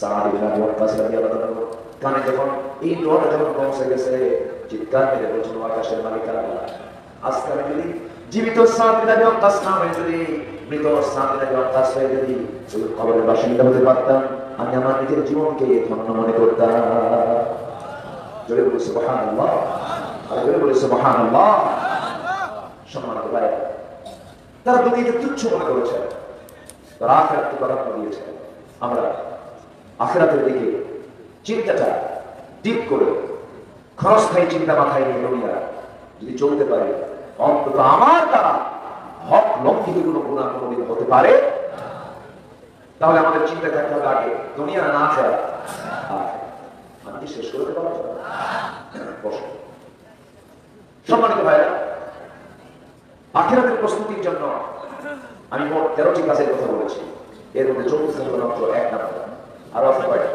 সাদ ইবনে আবি ওয়াক্কাস রাদিয়াল্লাহু আনহু কানে যখন এই দোয়াটা যখন পৌঁছে গেছে, চিৎকার মেরে বলছেন, আকাশের মালিক আল্লাহ, আজকে আমি যদি জীবিত সাদ ইবনে আবি ওয়াক্কাস নামে যদি মৃত সামনে অভ্যাস হয়ে যদি ওই কবরের বাসিন্দা হতে পারতাম, আমি আমার নিজের জীবনকে ধন্য মনে করতাম। জোরে বলি সুবহানাল্লাহ, আর জোরে বলি সুবহানাল্লাহ। সম্মানিত ভাই, তারা দুনিয়াকে তুচ্ছ মনে করেছে, তারা আখিরাতকে প্রাধান্য দিয়েছে। আমরা আখিরাতের দিকে চিন্তাটা ডিপ করে ক্ষণস্থায়ী চিন্তা মাথায় নিয়ে দুনিয়া যদি চলতে পারে, অন্তত আমার দ্বারা হক লঙ্ঘিত কোনো গুনাহ কোনোদিন হতে পারে, তাহলে আমাদের চিন্তা থাকতে হবে আগে দুনিয়া না যায়। আমি কি শেষ করতে পারবো? সম্মানিত ভাইরা, আখিরাতের প্রস্তুতির জন্য আমি মোট 13টি কাজের কথা বলেছি। এর মধ্যে 24 হলো মাত্র 1 নাম্বার। আরো আছে কয়টা?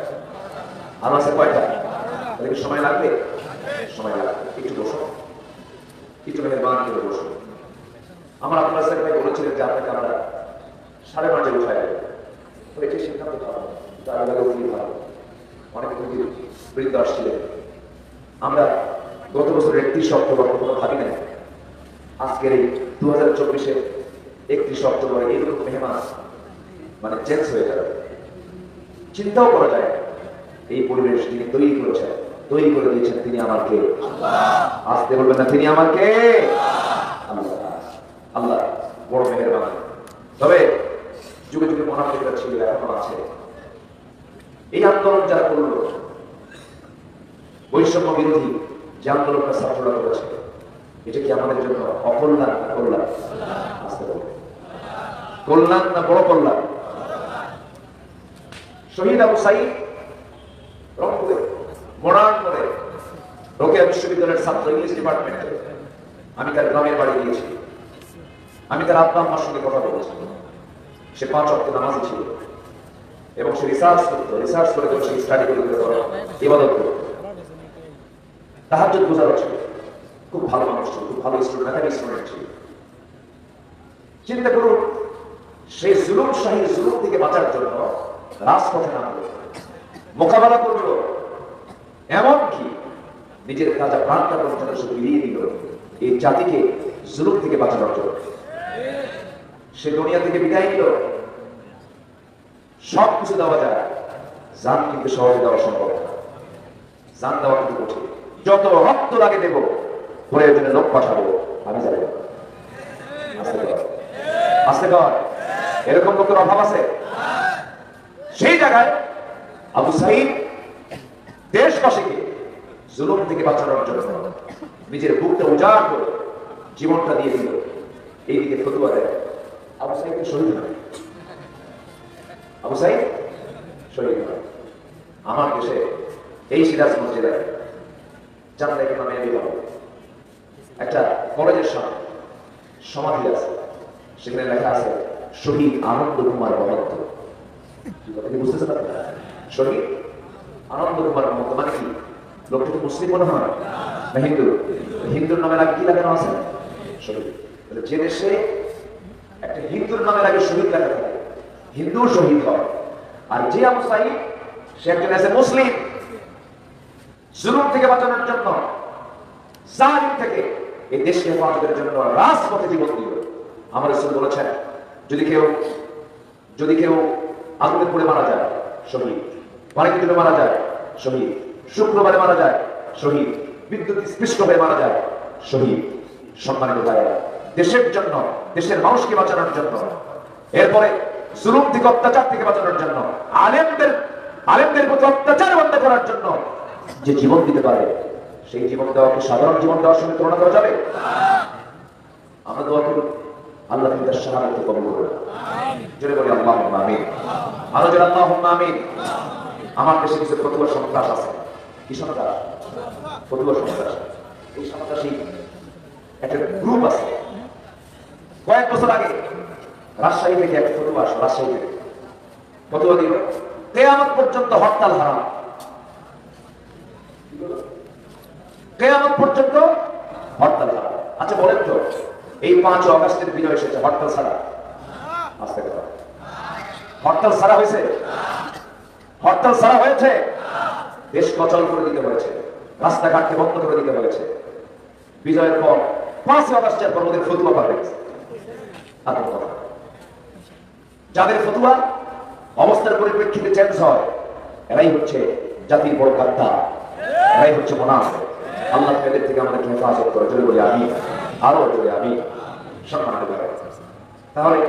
আরো আছে কয়টা? তাহলে সময় লাগবে? সময় লাগবে। একটু বসো, একটু মেহরবানি করে বসো। আমার আপনার সাথে ভাই বলেছিলেন যে আপনাকে আমরা 5:30 উঠাই দেবো। এটি সিদ্ধান্ত ভালো, তার আগে ভালো। অনেক বৃদ্ধ আসছিলেন। আমরা গত বছরের 31 অক্টোবর কোনো ভাবি নাই আজকের এই 2024-এর 31 অক্টোবর এইরকম মেহমান মানে চেঞ্জ হয়ে যাবে। চিন্তাও করা যায় এই পরিবেশ যিনি তৈরি করেছেন, তৈরি করে দিয়েছেন তিনি আমার কে? আসতে বলবেন না, তিনি আমার কে? আল্লাহ বড় মেহেরবান। তবে যুগে যুগে মুনাফিকরা ছিল, এখনো আছে। এই আন্দোলন যারা করল, বৈষম্য বিরোধী যে আন্দোলনটা ছাত্ররা করেছে, এটা কি আমাদের জন্য অকল্যাণ না কল্যাণ? আসতে বলবে কল্যাণ না বড় কল্যাণ? শহীদ আবু সাঈদ রংপুরে মডার্ন করে রোকেয়া বিশ্ববিদ্যালয়ের ছাত্র, ইংলিশ ডিপার্টমেন্টে। আমি তার গ্রামের বাড়ি গিয়েছি, আমি তার আব্বা আম্মার সঙ্গে কথা বলেছি। সে 5 ওয়াক্ত নামাজি ছিল এবং সে রিসার্চ করতো, রিসার্চ করে সে স্টাডি করে ইবাদত করতো, তাহাজ্জুদ গুজার ছিল। খুব ভালো মানুষ ছিল, খুব ভালো স্টুডেন্ট, মেধাবী স্টুডেন্ট ছিল। চিন্তা করুন, সেই জুলুম শাহী জুলুম থেকে বাঁচার জন্য রাজপথে নামলো, মোকাবেলা করলো, এমনকি নিজের তাজা প্রাণটা পর্যন্ত সে বিলিয়ে দিল এই জাতিকে জুলুম থেকে বাঁচানোর জন্য। সে দুনিয়া থেকে বিদায় নিল। সব কিছু দেওয়া যায়, জান কিন্তু সহজে দেওয়া সম্ভব না। জান দেওয়া কিন্তু কঠিন। যত রক্ত লাগে দেব, প্রয়োজনে লোক পাঠাবো, আমি যাবো। আসতে কর, এরকম লোকের অভাব আছে? সেই জায়গায় আবু সাঈদ দেশবাসীকে জুলুম থেকে বাঁচানোর জন্য নিজের বুকটা উজাড় করে জীবনটা দিয়ে দিল। এইদিকে ফতুয়া দেয়। আবু সাঈদ শহীদ হয়, আবু সাঈদ শহীদ হয়। আমার দেশে এই সিরাজগঞ্জ জেলায় জান্নাতুল নামে একটা কলেজের সামনে সমাধি আছে, সেখানে লেখা আছে শহীদ আনন্দ কুমার মহন্ত। বুঝতেছেন আপনারা? শহীদ আনন্দ কুমার মহন্ত মানে কি? লোকটা তো মুসলিম মনে হয় না হিন্দু? হিন্দুর নামের আগে কি লাগানো আছে? শহীদ। যে দেশে একটা হিন্দুর নামের আগে শহীদ লেখা থাকে, হিন্দু শহীদ হয়। আর যে আবু সাঈদ, সে একজন আছে মুসলিম। জুলুম থেকে বাঁচানোর জন্য, জালিম থেকে এই দেশকে হেফাজতের জন্য রাজপথে জীবন দিল। আমার রাসূল বলেছেন, যদি কেউ আগুনে পুড়ে মারা যায়, শহীদ। পানিতে ডুবে মারা যায়, শহীদ। শুক্রবারে মারা যায়, শহীদ। বিদ্যুৎ স্পৃষ্ট হয়ে মারা যায়, শহীদ। সম্মানিত ভাইরা, দেশের জন্য, দেশের মানুষকে বাঁচানোর জন্য, এরপরে জুলুম থেকে অত্যাচার থেকে বাঁচানোর জন্য, আলেমদের প্রতি অত্যাচার বন্ধ করার জন্য যে জীবন দিতে পারে, সেই জীবন দেওয়াকে সাধারণ জীবন দেওয়ার সঙ্গে তুলনা করা যাবে? আমরা দোয়া করি আল্লাহ তার শাহাদাতকে কবুল করুন। জোরে বলি আল্লাহুম্মা আমিন। আরো জোরে আল্লাহুম্মা আমিন। আমার দেশে কিছু ফতুয়া সন্ত্রাস আছে। কি সন্ত্রাস? ফতুয়া সন্ত্রাস। এই সন্ত্রাসী একটা গ্রুপ আছে। কয়েক বছর আগে রাজশাহী থেকে একটা ফতুয়া আসলো, রাজশাহী থেকে ফতুয়া দিল কিয়ামত পর্যন্ত হরতাল হারাম। কিয়ামত পর্যন্ত হরতাল হারাম। আচ্ছা বলেন তো, এই 5 আগস্টের বিজয় এসেছে হরতাল ছাড়া? আস্তে কথা, হরতাল ছাড়া হয়েছে? হরতাল ছাড়া হয়েছে? দেশ অচল করে দিতে হয়েছে, রাস্তাঘাটকে বন্ধ করে দিতে হয়েছে। বিজয়ের পর 5 আগস্টের পর ওদের ফতুয়া পাবে। যাদের ফতোয়া অবস্থার পরিপ্রেক্ষিতে চেঞ্জ হয়, এরাই হচ্ছে জাতির বড় গাদ্দার, এরাই হচ্ছে মুনাফিক। আল্লাহ এদের থেকে আমাদেরকে হেফাজত করে। জোরে বলি আমিন, আরো জোরে আমিন। সম্মানিত ভাই, তাহলে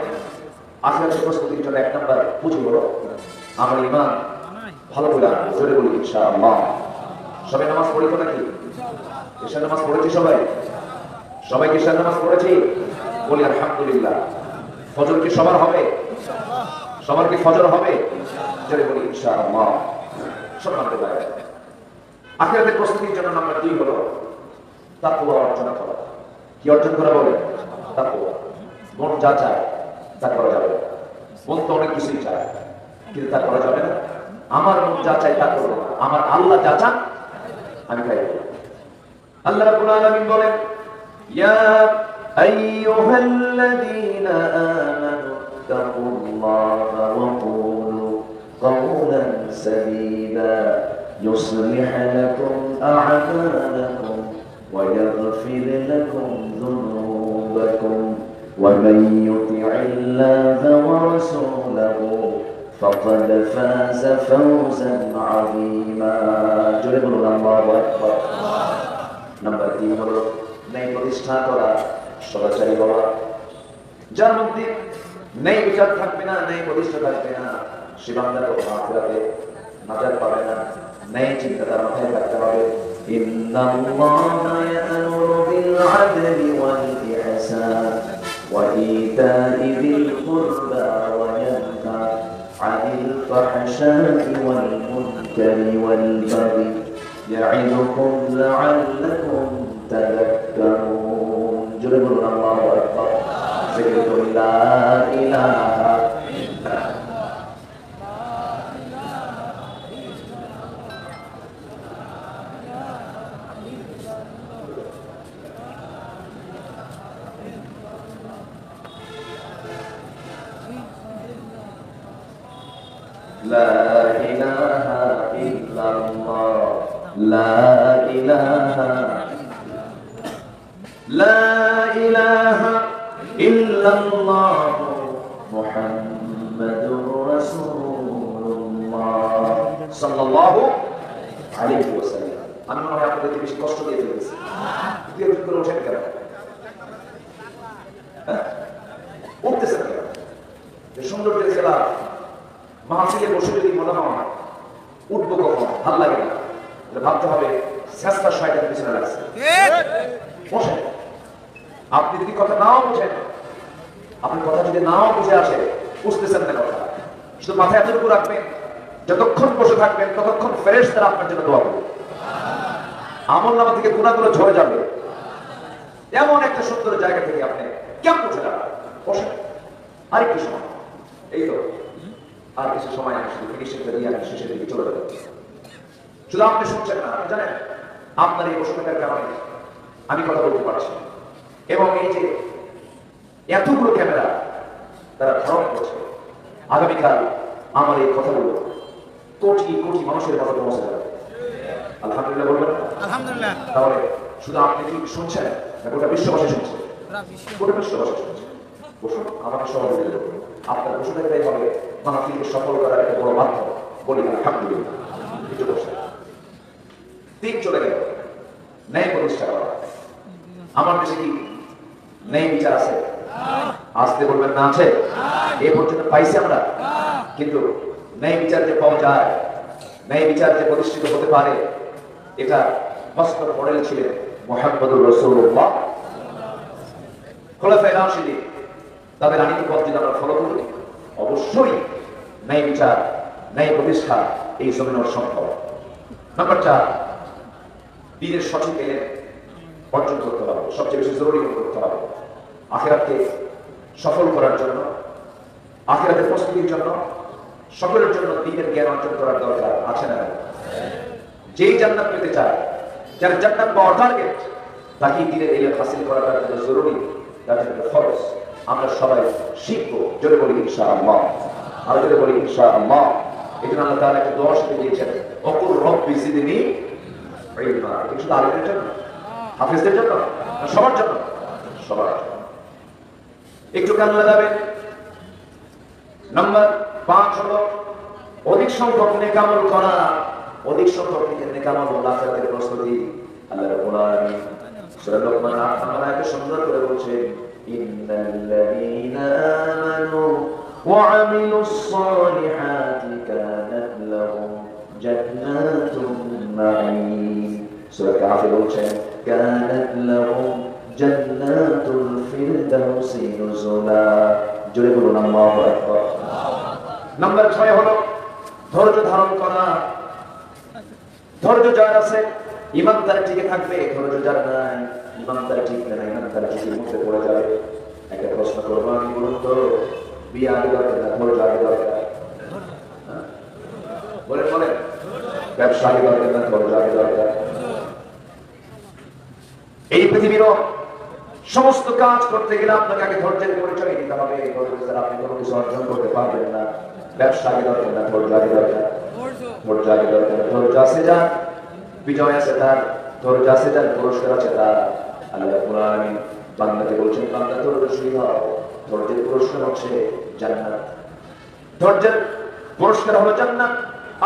আখিরাতের প্রস্তুতির জন্য 1 নাম্বার পুঁজি হলো আমার ঈমান ভালো করে রাখবো। জোরে বলি ইনশাআল্লাহ। সবাই নামাজ পড়িত নাকি? ঈশার নামাজ পড়েছি সবাই? সবাই কি ঈশার নামাজ পড়েছি? বলি আলহামদুলিল্লাহ। ফজর কি সবার হবে? সবার কি ফজর হবে? জোরে বলি ইনশাআল্লাহ। সম্মানিত ভাই, আখিরাতের প্রস্তুতির জন্য নাম্বার 2 হলো তাকওয়া অর্জন করা। কি অর্জন করা বলে? তাকওয়া। মন যা চায় তা করা যাবে না। মন তো অনেক কিছুই চায়, কিন্তু তা করা যাবে না। আমার মন যা চায় তা করবো না, আমার আল্লাহ যা চান আমি তাই করব। আল্লাহ রাব্বুল আলামিন বলেন, ইয়া আইয়ুহাল্লাযীনা আমানু তাকুল্লাহা ওয়া কুলু কাওলান সাদীদা يصلح لكم أعمالكم ويغفر لكم ذنوبكم ومن يطع الله ورسوله فقد فاز فوزا عظيما জোরে বলুন আল্লাহু আকবার। নাম্বার 3 হলো ন্যায় প্রতিষ্ঠা করা, সদাচারী হওয়া। যার মধ্যে ন্যায় বিচার থাকবে না, ন্যায় প্রতিষ্ঠা থাকবে না, সে বান্দা কখনো আখিরাতে নাজাত পাবে না। ন্যায় চিন্তা তার মাথায় রাখতে হবে। ইন্নাল্লাহা ইয়া'মুরু বিল আদলি ওয়াল ইহসান ওয়া ইতা'i যিল কুরবা ওয়া ইয়ানহা আনিল ফাহশা'i ওয়াল মুনকারি ওয়াল বাগি ইয়া'iদুকুম লা'আল্লাকুম তাযাক্কারুন। জোরে বলুন আল্লাহু আকবার। জিকিরুল লা ইলাহা لا إله إلا الله لا إله لا إله إلا الله محمد رسول الله صلى الله عليه وسلم। আমি মনে হয় আপনাদেরকে বেশি কষ্ট দিয়ে ফেলেছি। দিয়ে করে ওঠেন কেন? উঠতেছেন কেন? যে সৌন্দর্যের খেলা মাহফিলে বসে যদি মনে হয় উঠবো কখন, ভাল লাগে না, ভাবতে হবে চেষ্টা শয়তান পিছনে লাগছে। বসেন। আপনি যদি কথা নাও বুঝেন, আপনার কথা যদি নাও বুঝে আসে, বুঝতেছেন না কথা, শুধু মাথায় এতটুকু রাখবেন, যতক্ষণ বসে থাকবেন ততক্ষণ ফেরেশতারা আপনার জন্য দোয়া করবে। আমলনামা থেকে গুনাহগুলো ঝরে যাবে। এমন একটা সুন্দর জায়গা থেকে আপনি কেমন উঠে যাবেন? বসেন। আরেকটু সময়, এই তো আর কিছু সময় আসলে ফিনিশিংটা দিয়ে আমি শেষের দিকে চলে যাবো। শুধু আপনি শুনছেন না, জানেন আপনার এই বসে থাকার কারণে আমি কথা বলতে পারছি, এবং এই যে এতগুলো ক্যামেরা তারা ধারণ করছে, আগামীকাল আমার এই কথাগুলো কোটি কোটি মানুষের কাছে পৌঁছে যাবে। আলহামদুলিল্লাহ বলবেন? আলহামদুলিল্লাহ। তাহলে শুধু আপনি কি শুনছেন না গোটা বিশ্ববাসী শুনছে? গোটা বিশ্ববাসী শুনছে। বসুন, আমাকে সহযোগিতা করুন। আপনার বসে থাকলেই হবে মাহফিলকে সফল করার একটা বড় মাধ্যম। বলি আলহামদুলিল্লাহ। একটু বসে দিক চলে গেল ন্যায় প্রতিষ্ঠা করা। আমার দেশে কি ন্যায় বিচার আছে? আসতে বলবেন না আছে? এ পর্যন্ত পাইছি আমরা, কিন্তু ন্যায় বিচার যে পাওয়া যায়, ন্যায় বিচার যে প্রতিষ্ঠিত হতে পারে, এটা বাস্তব মডেল ছিলেন মুহাম্মদুর রাসূলুল্লাহ। খোলাফায়ে রাশিদিন তাদের আনিত পথ যদি আমরা ফলো করি, অবশ্যই ন্যায় বিচার, ন্যায় প্রতিষ্ঠা এই জমিনের সম্ভব। নাম্বার 4, দ্বীনের সঠিক এলেম অর্জন করতে হবে, সবচেয়ে বেশি জরুরি করতে হবে। আখিরাতকে সফল করার জন্য, আখিরাতের প্রস্তুতির জন্য, সকলের জন্য দ্বীনের জ্ঞান অর্জন করার দরকার আছে না? যেই জান্নাত পেতে চায়, যার জান্নাত পাওয়ার টার্গেট, তাকে দ্বীনের এলেম হাসিল করাটা জরুরি, তার জন্য ফরজ। আমরা সবাই শিখবো। জোরে বলি ইনশাআল্লাহ। আর জোরে বলি ইনশাআল্লাহ। এই জন্য আল্লাহ তাআলা একটা দোয়া শিখিয়ে দিয়েছেন, ওকুর রব্বি জিদনি ইলমা। এটা শুধু আলেমদের জন্য, হাফেজদের জন্য, সবার জন্য, সবার জন্য। একটু কান লাগাবেন। নাম্বার 5 হলো অধিক সংখ্যক নেক আমল করা। অধিক সংখ্যক নেক আমল আখিরাতের প্রস্তুতি। আল্লাহ রাব্বুল আলামিন সূরা লোকমান আয়াতে সুন্দর করে বলছেন, ইন্নাল্লাযীনা আমানু ওয়া আমিলুস সালিহাতি কানাত লাহুম জান্নাতুন নাঈম। সূরা কাফির বলছেন, কানাত লাহুম জান্নাতুল ফিরদাউসি নুজুলা। জোরে বলুন আল্লাহু আকবার। নাম্বার 6 হলো ধৈর্য ধারণ করা। ধৈর্য যার আছে ঈমান তার টিকে থাকবে, ধৈর্য যার নাই ঈমান তার ঠিক না, ঈমান তার ঠিক মুখে পড়ে যাবে। একটা প্রশ্ন করবো আমি, বলুন তো বিয়ে আগে দরকার না ধৈর্য আগে দরকার? বলেন বলেন, ব্যবসা আগে দরকার না ধৈর্য আগে দরকার? এই পৃথিবীর সমস্ত কাজ করতে গেলে আপনাকে আগে ধৈর্যের পরিচয় দিতে হবে। ধৈর্য ছাড়া আপনি কোনো কিছু অর্জন করতে পারবেন না। ব্যবসা আগে দরকার না ধৈর্য আগে দরকার? ধৈর্য আগে দরকার। ধৈর্য আছে যার বিজয় আছে তার, ধৈর্য আছে যার পুরস্কার আছে তার। আল্লাহ রাব্বুল আলামিন বান্দাকে বলছেন, বান্দা ধৈর্যশীল হও, ধৈর্যের পুরস্কার হচ্ছে জান্নাত। ধৈর্যের পুরস্কার হলো জান্নাত।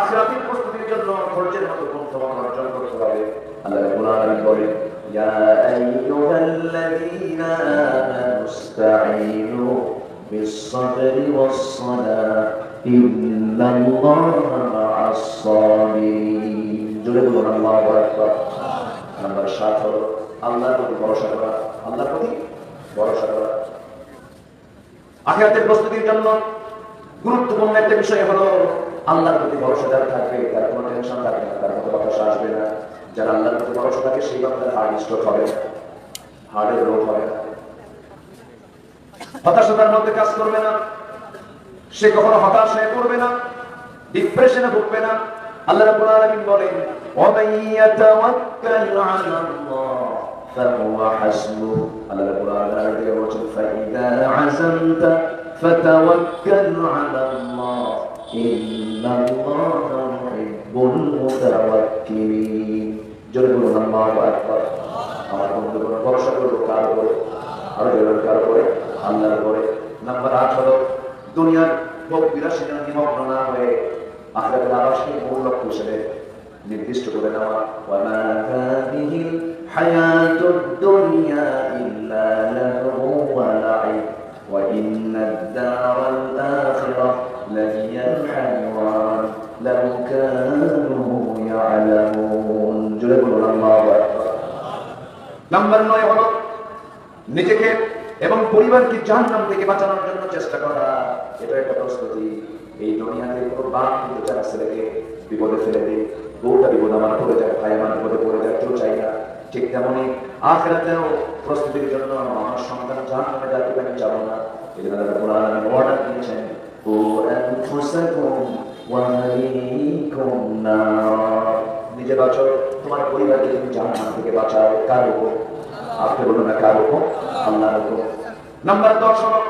আখিরাতের প্রস্তুতির জন্য ধৈর্যের মতো গুণ অর্জন করতে হবে। আল্লাহ রাব্বুল আলামিন বলেন, ইয়া আইয়ুহাল্লাযীনা আমানু ইসতাঈনু বিস-সাবরি ওয়াস-সালাহ ইন্নাল্লাহা মা'আস-সাবিরিন। জোরে বলুন আল্লাহু আকবার। নাম্বার 7 হলো আল্লাহর প্রতি ভরসা করা। আল্লাহর প্রতি ভরসা করা আখিরাতের প্রস্তুতির জন্য গুরুত্বপূর্ণ একটা বিষয় হলো আল্লাহর প্রতি ভরসা যার থাকবে তার কোনো টেনশন থাকবে না, তার মতো হতাশা আসবে না। যার আল্লাহর প্রতি ভরসা থাকে সেই বান্দার হার্ট স্ট্রোক হবে না, হার্টের রোগ হবে না, হতাশা তার মধ্যে কাজ করবে না, সে কখনো হতাশ হয়ে পড়বে না, ডিপ্রেশনে ভুগবে না। আল্লাহ রাব্বুল আলামিন বলেন, ওয়া মান ইয়াতাওয়াক্কাল আলাল্লাহ ফাহুয়া হাসবুহ। আল্লাহ রাব্বুল আলামিন বলেন, ফাইদা আযামতা ফাতাওয়াক্কাল আলাল্লাহ ইন্নাল্লাহা ইউহিব্বুল মুতাওয়াক্কিলিন। জোরে বলুন আল্লাহু আকবার। আমার বন্ধুগণ, ভরসা করব কার উপরে? আর জোরে কার উপরে? আল্লাহর উপরে। নাম্বার 8 হলো দুনিয়ার ভোগ বিলাসিতা নিমগ্ন না হয়ে আখিরাতের আবাসকে মূল লক্ষ্য হিসেবে নির্দিষ্ট করে নেওয়া। ওয়া মা হাযিহিল হায়াতুদ দুনিয়া ইল্লা লাহু ওয়া লাইব ওয়া ইন্নাদ দারাল আখিরাহ লাহিয়াল হায়াওয়ান লাউ কানু ইয়ালামুন। জোরে বলুন আল্লাহু আকবার। নাম্বার 9 হলো নিজেকে এবং পরিবারকে জাহান্নাম থেকে বাঁচানোর জন্য চেষ্টা করা। এটা একটা প্রস্তুতি। এই দুনিয়াতে কোনো বাপ কিন্তু যারা ছেলেকে বিপদে ফেলে দেয়, বউটা বিপদ আমার পড়ে যায়, ভাই আমার বিপদে পড়ে যায়, কেউ চাই না। ঠিক তেমনই আখিরাতেও প্রস্তুতির জন্য আমার সন্তান জাহান্নামে যাকে আমি চাবো না। এই জন্য আল্লাহ রাব্বুল আলামিন অর্ডার দিয়েছেন, কু আনফুসাকুম ওয়া আহলিকুম নার। নিজে বাঁচো, তোমার পরিবারকে তুমি জাহান্নাম থেকে বাঁচাও। কার উপর? আপনি বলুন না কার উপর? আল্লাহর উপর। নাম্বার 10 হলো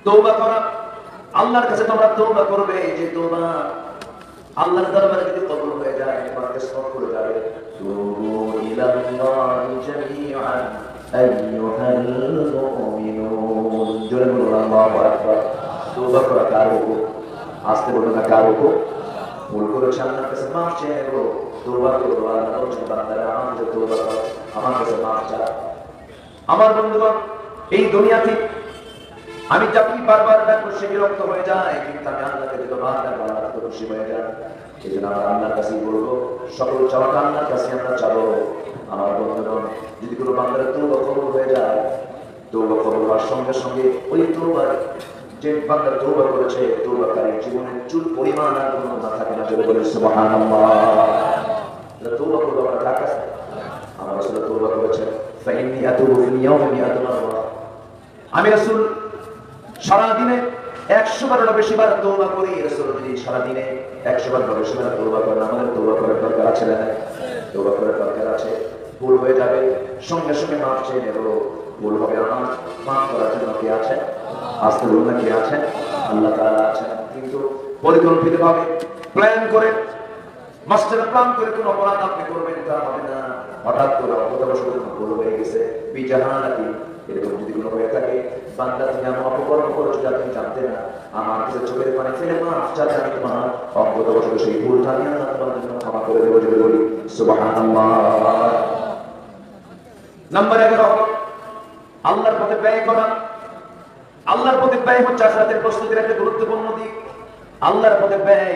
তওবা করা। আল্লাহর কাছে তোমরা তওবা করবে, যে তওবা আল্লাহর দরবারে যদি কবুল হয়ে যায়, তোমাকে সওয়াব করে যাবে। তুবু ইলাল্লাহি জামিআন আইয়ুহাল মুমিনুন। জোরে বলুন আল্লাহু আকবার। তওবা করা কার উপর? আস্তে বলুন না কার উপর? ভুল করেছে আল্লাহর কাছে মাফ চেয়ে নেব, তওবা করব। আল্লাহ বলছেন, বান্দারা আমার কাছে তওবা করো, আমার কাছে মাফ চাও। আমার বন্ধুগণ, এই দুনিয়াতে আমি যাকে বারবার ডাকবো সে বিরক্ত হয়ে যায়, কিন্তু আমি আল্লাহকে যদি বারবার আল্লাহ তো খুশি হয়ে যায়। এই জন্য আমরা আল্লাহর কাছেই বলবো, সকল চাওয়াটা আল্লাহর কাছে আমরা চাবো। আমার বন্ধুগণ, যদি কোনো বান্দার তওবা কবুল হয়ে যায়, তওবা কবুল হওয়ার সঙ্গে সঙ্গে ওই তওবার যে বান্দা তওবা করেছে, তওবাকারীর জীবনের চুল পরিমাণ আর কোনো গুনাহ থাকে না। জোরে বলেন সুবহানাল্লাহ। তওবা করবো আমরা কার কাছে? আমার রাসূল তওবা করেছেন, ফাইন্নী আতুবু ফিল ইয়াউমি মিআত মাররা। আমি রাসূল সারা দিনে 100 বারেরও বেশি বার তওবা করি। রাসূল যদি সারা দিনে 100 বারেরও বেশি বার তওবা করেন, আমাদের তওবা করার দরকার আছে না? তওবা করার দরকার আছে। ভুল হয়ে যাবে, সঙ্গে সঙ্গে মাফ চেয়ে নেব। ভুল হবে আমার, মাফ করার জন্য কে আছে? আসতে বলুন না কে আছেন? আল্লাহ তাআলা আছেন। কিন্তু পরিকল্পিতভাবে প্ল্যান করে, মাস্টার প্ল্যান করে কোনো অপরাধ আপনি করবেন তা হবে না। হঠাৎ করে অবতাবশত ভুল হয়ে গেছে, বিজাহানাতি এরকম যদি কোনো হয়ে থাকে, বান্দা তুমি আমার অপকর্ম করেছো যা তুমি জানতে না, আমার কাছে চোখের পানি ফেলে মাফ চাই, আমি তোমার অজ্ঞত বসত সেই ভুলটা আমি আল্লাহ তোমার জন্য ক্ষমা করে দেবো। যদি বলি সুবহানাল্লাহ। নাম্বার 11 হলো আল্লাহর পথে ব্যয় করা। আল্লাহর পথে ব্যয় হচ্ছে আখিরাতের প্রস্তুতির একটা গুরুত্বপূর্ণ দিক। আল্লাহর পথে ব্যয়,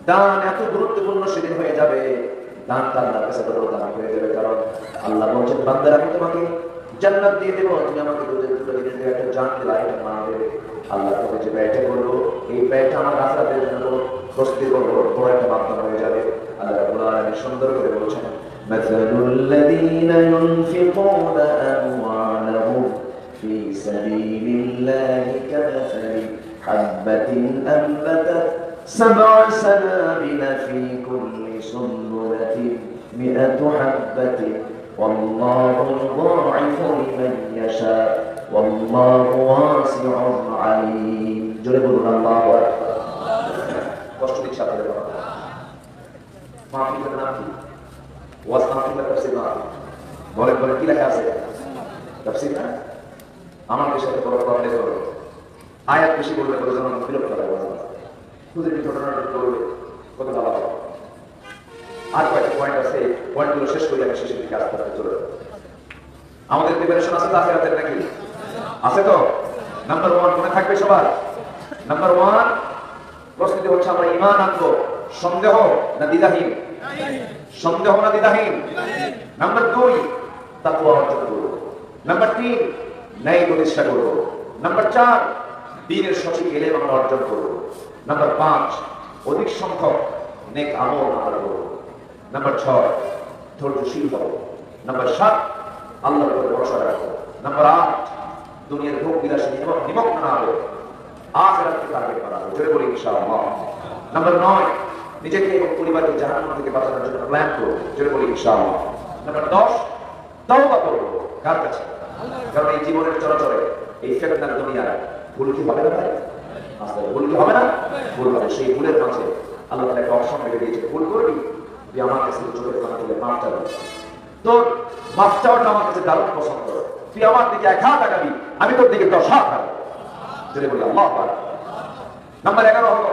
দান এত গুরুত্বপূর্ণ সেদিন হয়ে যাবে, দানটা আল্লাহর কাছে বড় দান হয়ে যাবে। কারণ আল্লাহ বলছেন, বান্দারা আমি তোমাকে জান্নাত দিয়ে দেবো, তুমি আমাকে দুটো দিনের একটা জান দিলা, এটা মানবে। আল্লাহর পথে যে ব্যয়টা করবো, এই ব্যয়টা আমার আখিরাতের জন্য প্রস্তুতি করবো, বড় একটা মাধ্যম হয়ে যাবে। আল্লাহ রাব্বুল আলামিন সুন্দর করে বলছেন, মাসালুল লাযীনা ইউনফিকুনা আমওয়ালাহুম ফি সাবিলিল্লাহি কামাসালি হাববাতিন আনবাতাত সাব'a সানাবিলা ফি কুল্লি সুনবুলাতিন মিআতু হাববাতিন ওয়াল্লাহু ইউযাইফু লিমান ইয়াশা ওয়াল্লাহু ওয়াসি'উন আলীম। জোরে বলুন আল্লাহু আকবার। কষ্ট দিচ্ছে আপনাদের কথা। মাহফিলের নাম কি? ওয়াজ মাহফিল না তাফসীর মাহফিল? বলেন বলেন, কি লেখা আছে? তাফসীর না? আমাদের সাথে বড় প্রবলেম হলো আয়াত বেশি বললে কত জন বিরক্ত হয়, খুদের ঘটনাটা করবে কত ভালো হবে। আর কয়েকটা পয়েন্ট আছে, পয়েন্টগুলো শেষ করে আমি শেষের দিকে আসতে চলে যাবো। আমাদের প্রিপারেশন আছে তো আখিরাতের নাকি? আছে তো? নাম্বার 1 মনে থাকবে সবার। নাম্বার 1 প্রস্তুতি হচ্ছে আমরা ঈমান আনবো। সন্দেহ না দ্বিধাহীন? সন্দেহ না দ্বিধাহীন? নাম্বার 2 তাকওয়া অর্জন করব। নাম্বার 3 ন্যায় প্রতিষ্ঠা করব। নাম্বার 4 দ্বীনের সঠিক ইলম আমরা অর্জন করব। নাম্বার 5 অধিক সংখ্যক নেক আমল আমরা করব। নাম্বার 6 ধৈর্যশীল হব। নাম্বার 7 আল্লাহর উপর ভরসা রাখব। নাম্বার 8 দুনিয়ার ভোগ বিলাসে নিমগ্ন না হয়ে আখিরাতকে টার্গেট করা হবে। জোরে বলি ইনশাআল্লাহ। নাম্বার 9 নিজেকে এবং পরিবারকে জাহান্নাম থেকে বাঁচানোর জন্য প্ল্যান করব। জোরে বলি ইনশাআল্লাহ। নাম্বার 10 তওবা করব। কার কাছে? কারণ এই জীবনের চলাচলে এই ফিতনার দুনিয়ায় ভুল কি হবে না ভাই? আসলে ভুল কি হবে না? ভুল হবে। সেই ভুলের মাঝে আল্লাহ তাআলা একটা অপশন রেখে দিয়েছে, ভুল করবি তুই আমার কাছে চোখের পানি তুলে মাফ চাইবি। তোর মাফ চাওয়াটা আমার কাছে দারুণ পছন্দ। তুই আমার দিকে 1 হাত আগাবি, আমি তোর দিকে 10 হাত আগাবো। যদি বলি আল্লাহ আকবার। নাম্বার 11 হলো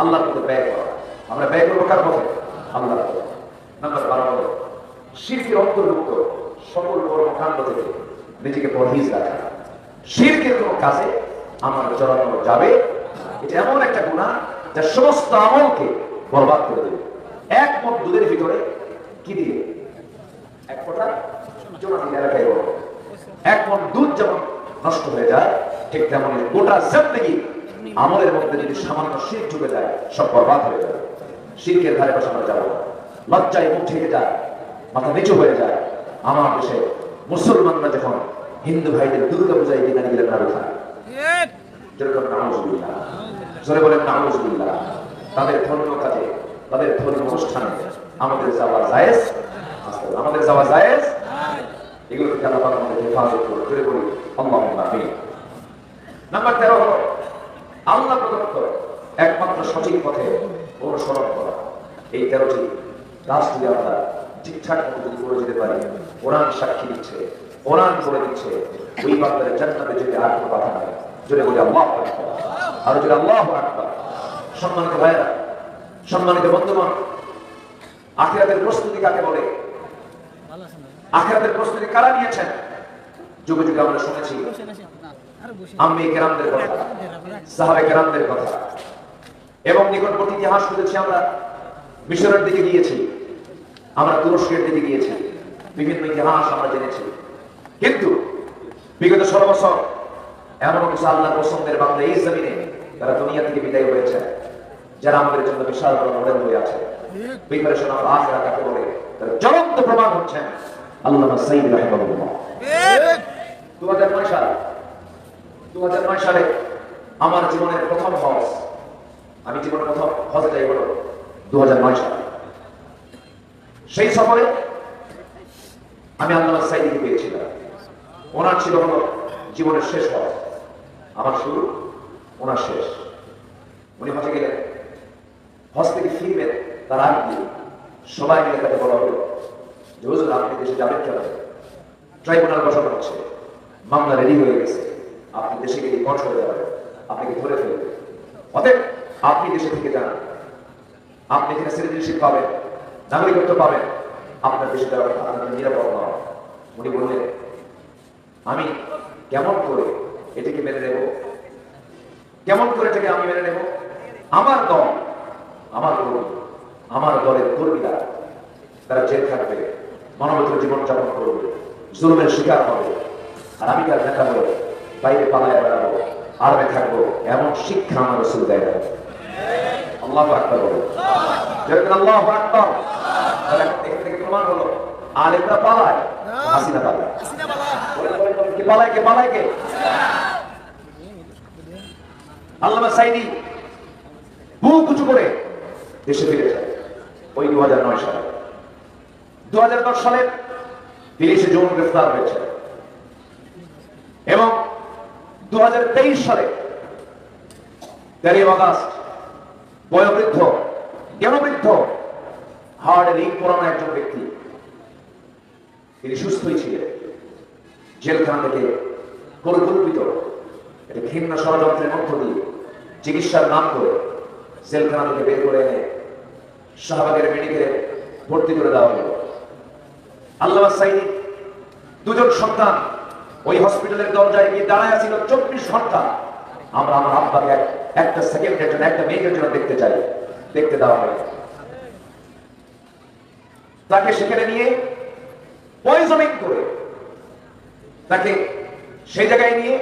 আল্লাহর পথে ব্যয় করা। আমরা ব্যয় করবো কার পথে? আল্লাহর পথে। নাম্বার 12 হলো শিরকের অন্তর্ভুক্ত সকল কর্মকাণ্ড থেকে নিজেকে পরহেজ রাখা। শিরকের কোন কাজে আমার জড়ানো যাবে, এটা এমন একটা গুনাহ যা সমস্ত আমলকে বরবাদ করে দেবে। এক মগ দুধের ভিতরে কি দিয়ে? এক ফোঁটা জোড়া দিয়ে এলাকায় বড়। এক মগ দুধ যেমন নষ্ট হয়ে যায়, ঠিক তেমনই গোটা জিন্দেগি আমলের মধ্যে যদি সামান্য শিরক ঢুকে যায়, সব বরবাদ হয়ে যাবে। শিরকের ধারে পাশে আমরা যাবো। লজ্জায় মুখ ঢেকে যায়, মাথা নিচু হয়ে যায়। আমার দেশে মুসলমানরা যখন হিন্দু ভাইদের দুর্গা পূজায় বিদায় দিলেন না খায়, যেরকম নাউজুবিল্লাহ, জোরে বলেন নাউজুবিল্লাহ, তাদের ধর্মীয় কাজে, তাদের ধর্মীয় অনুষ্ঠানে আমাদের যাওয়া জায়েজ? আমাদের যাওয়া জায়েজ? এগুলো থেকে আল্লাহ পাক আমাদের হেফাজত করুন। জোরে বলি আল্লাহুম্মা আমিন। নাম্বার 13 হলো আল্লাহ প্রদত্ত একমাত্র সঠিক পথে অনুসরণ করা। এই 13টি কাজ যদি আমরা ঠিকঠাক মতো যদি করে যেতে পারি, কোরআন সাক্ষী দিচ্ছে, কোরআন করে দিচ্ছে, ওই বান্দার জান্নাতে যেতে আর কোনো বাধা নাই। জোরে বলি আল্লাহু আকবার। আর জোরে আল্লাহু আকবার। সম্মানিত ভাইরা, সম্মানিত বন্ধুগণ, আখিরাতের প্রস্তুতি কাকে বলে? আখিরাতের প্রস্তুতি কারা নিয়েছেন? যুগে যুগে আমরা শুনেছি আম্মে কেরামদের কথা, সাহাবে কেরামদের কথা, এবং নিকটবর্তী ইতিহাস শুনেছি। আমরা মিশরের দিকে গিয়েছি, আমরা তুরস্কের দিকে গিয়েছি, বিভিন্ন ইতিহাস আমরা জেনেছি। কিন্তু বিগত 16 বছর এমন কিছু আল্লাহর পছন্দের বান্দা এই জমিনে তারা দুনিয়া থেকে বিদায় হয়েছে, যারা আমাদের জন্য বিশাল বড় মডেল হয়ে আছে। প্রিপারেশন অফ আখিরাত কাকে বলে তার জ্বলন্ত প্রমাণ হচ্ছেন আল্লামা সাইয়্যিদ রাহিমাহুল্লাহ। 2009 সালে আমার জীবনের প্রথম হজ, আমি জীবনের প্রথম হজে যাই হলো 2009 সালে। সেই সফরে আমি আল্লামা সাইয়্যিদকে পেয়েছিলাম। ওনার ছিল হলো জীবনের শেষ হজ। আমার শুরু, ওনার শেষ। উনি হজে গেলেন, হজ থেকে ফিরবেন তার আগে সবাই মিলে তাকে বলা হলো যে হুজুর আপনি দেশে যাবেন কেন? ট্রাইব্যুনাল বসানো হচ্ছে, মামলা রেডি হয়ে গেছে, আপনি দেশে গিয়ে কন্ট্রোল যাবেন, আপনাকে ধরে ফেলবে। অতএব আপনি দেশে থেকে যান, আপনি এখানে সিটিজেনশিপ পাবেন, নাগরিকত্ব পাবেন, আপনার দেশে যাওয়ার আপনার নিরাপদ নয়। উনি বললেন, আমি কেমন করে এটাকে মেনে নেব, কেমন করে এটাকে আমি মেনে নেব? আমার দল, আমার কর্মী, আমার দলের কর্মীরা তারা জেল থাকবে, মানবতার জীবন যাপন করবে, জুলুমের শিকার হবে, আর আমি তার নেতা বলে বাইরে পালায় বেড়াবো, আরামে থাকবো, এমন শিক্ষা আমার রাসূল দেয় না। আল্লাহু আকবার বলে, যেরকম আল্লাহু আকবার। তাহলে এখান থেকে প্রমাণ হলো আলেমরা পালায়, হাসিনা পালায়। কে পালায়? কে পালায়? কে? আল্লামা সাইদি বুক উঁচু করে দেশে ফিরে যায় ওই 2009 সালে। 2010 সালে 30 জুন গ্রেফতার হয়েছে এবং 2023 সালে 13 আগস্ট বয়োবৃদ্ধ, জ্ঞানবৃদ্ধ, হার্টে রিং পরানো একজন ব্যক্তি, তিনি সুস্থই ছিলেন, জেলখানা থেকে পরিকল্পিত একটা ঘৃণ্য ষড়যন্ত্রের মধ্য দিয়ে চিকিৎসার নাম করে জেলখানা থেকে বের করে এনে শাহবাগের মেডিকেলে ভর্তি করে দেওয়া হলো। আল্লামা সাইদি দুজন সন্তান ওই হসপিটালের দরজায় গিয়ে দাঁড়ায় ছিল 24 ঘন্টা। আমরা আমার আব্বাকে একটা সেকেন্ডের জন্য, একটা মিনিটের জন্য দেখতে চাই, দেখতে দেওয়া হয়। তাকে সেখানে নিয়ে পয়জনিং করে তাকে সেই জায়গায় নিয়ে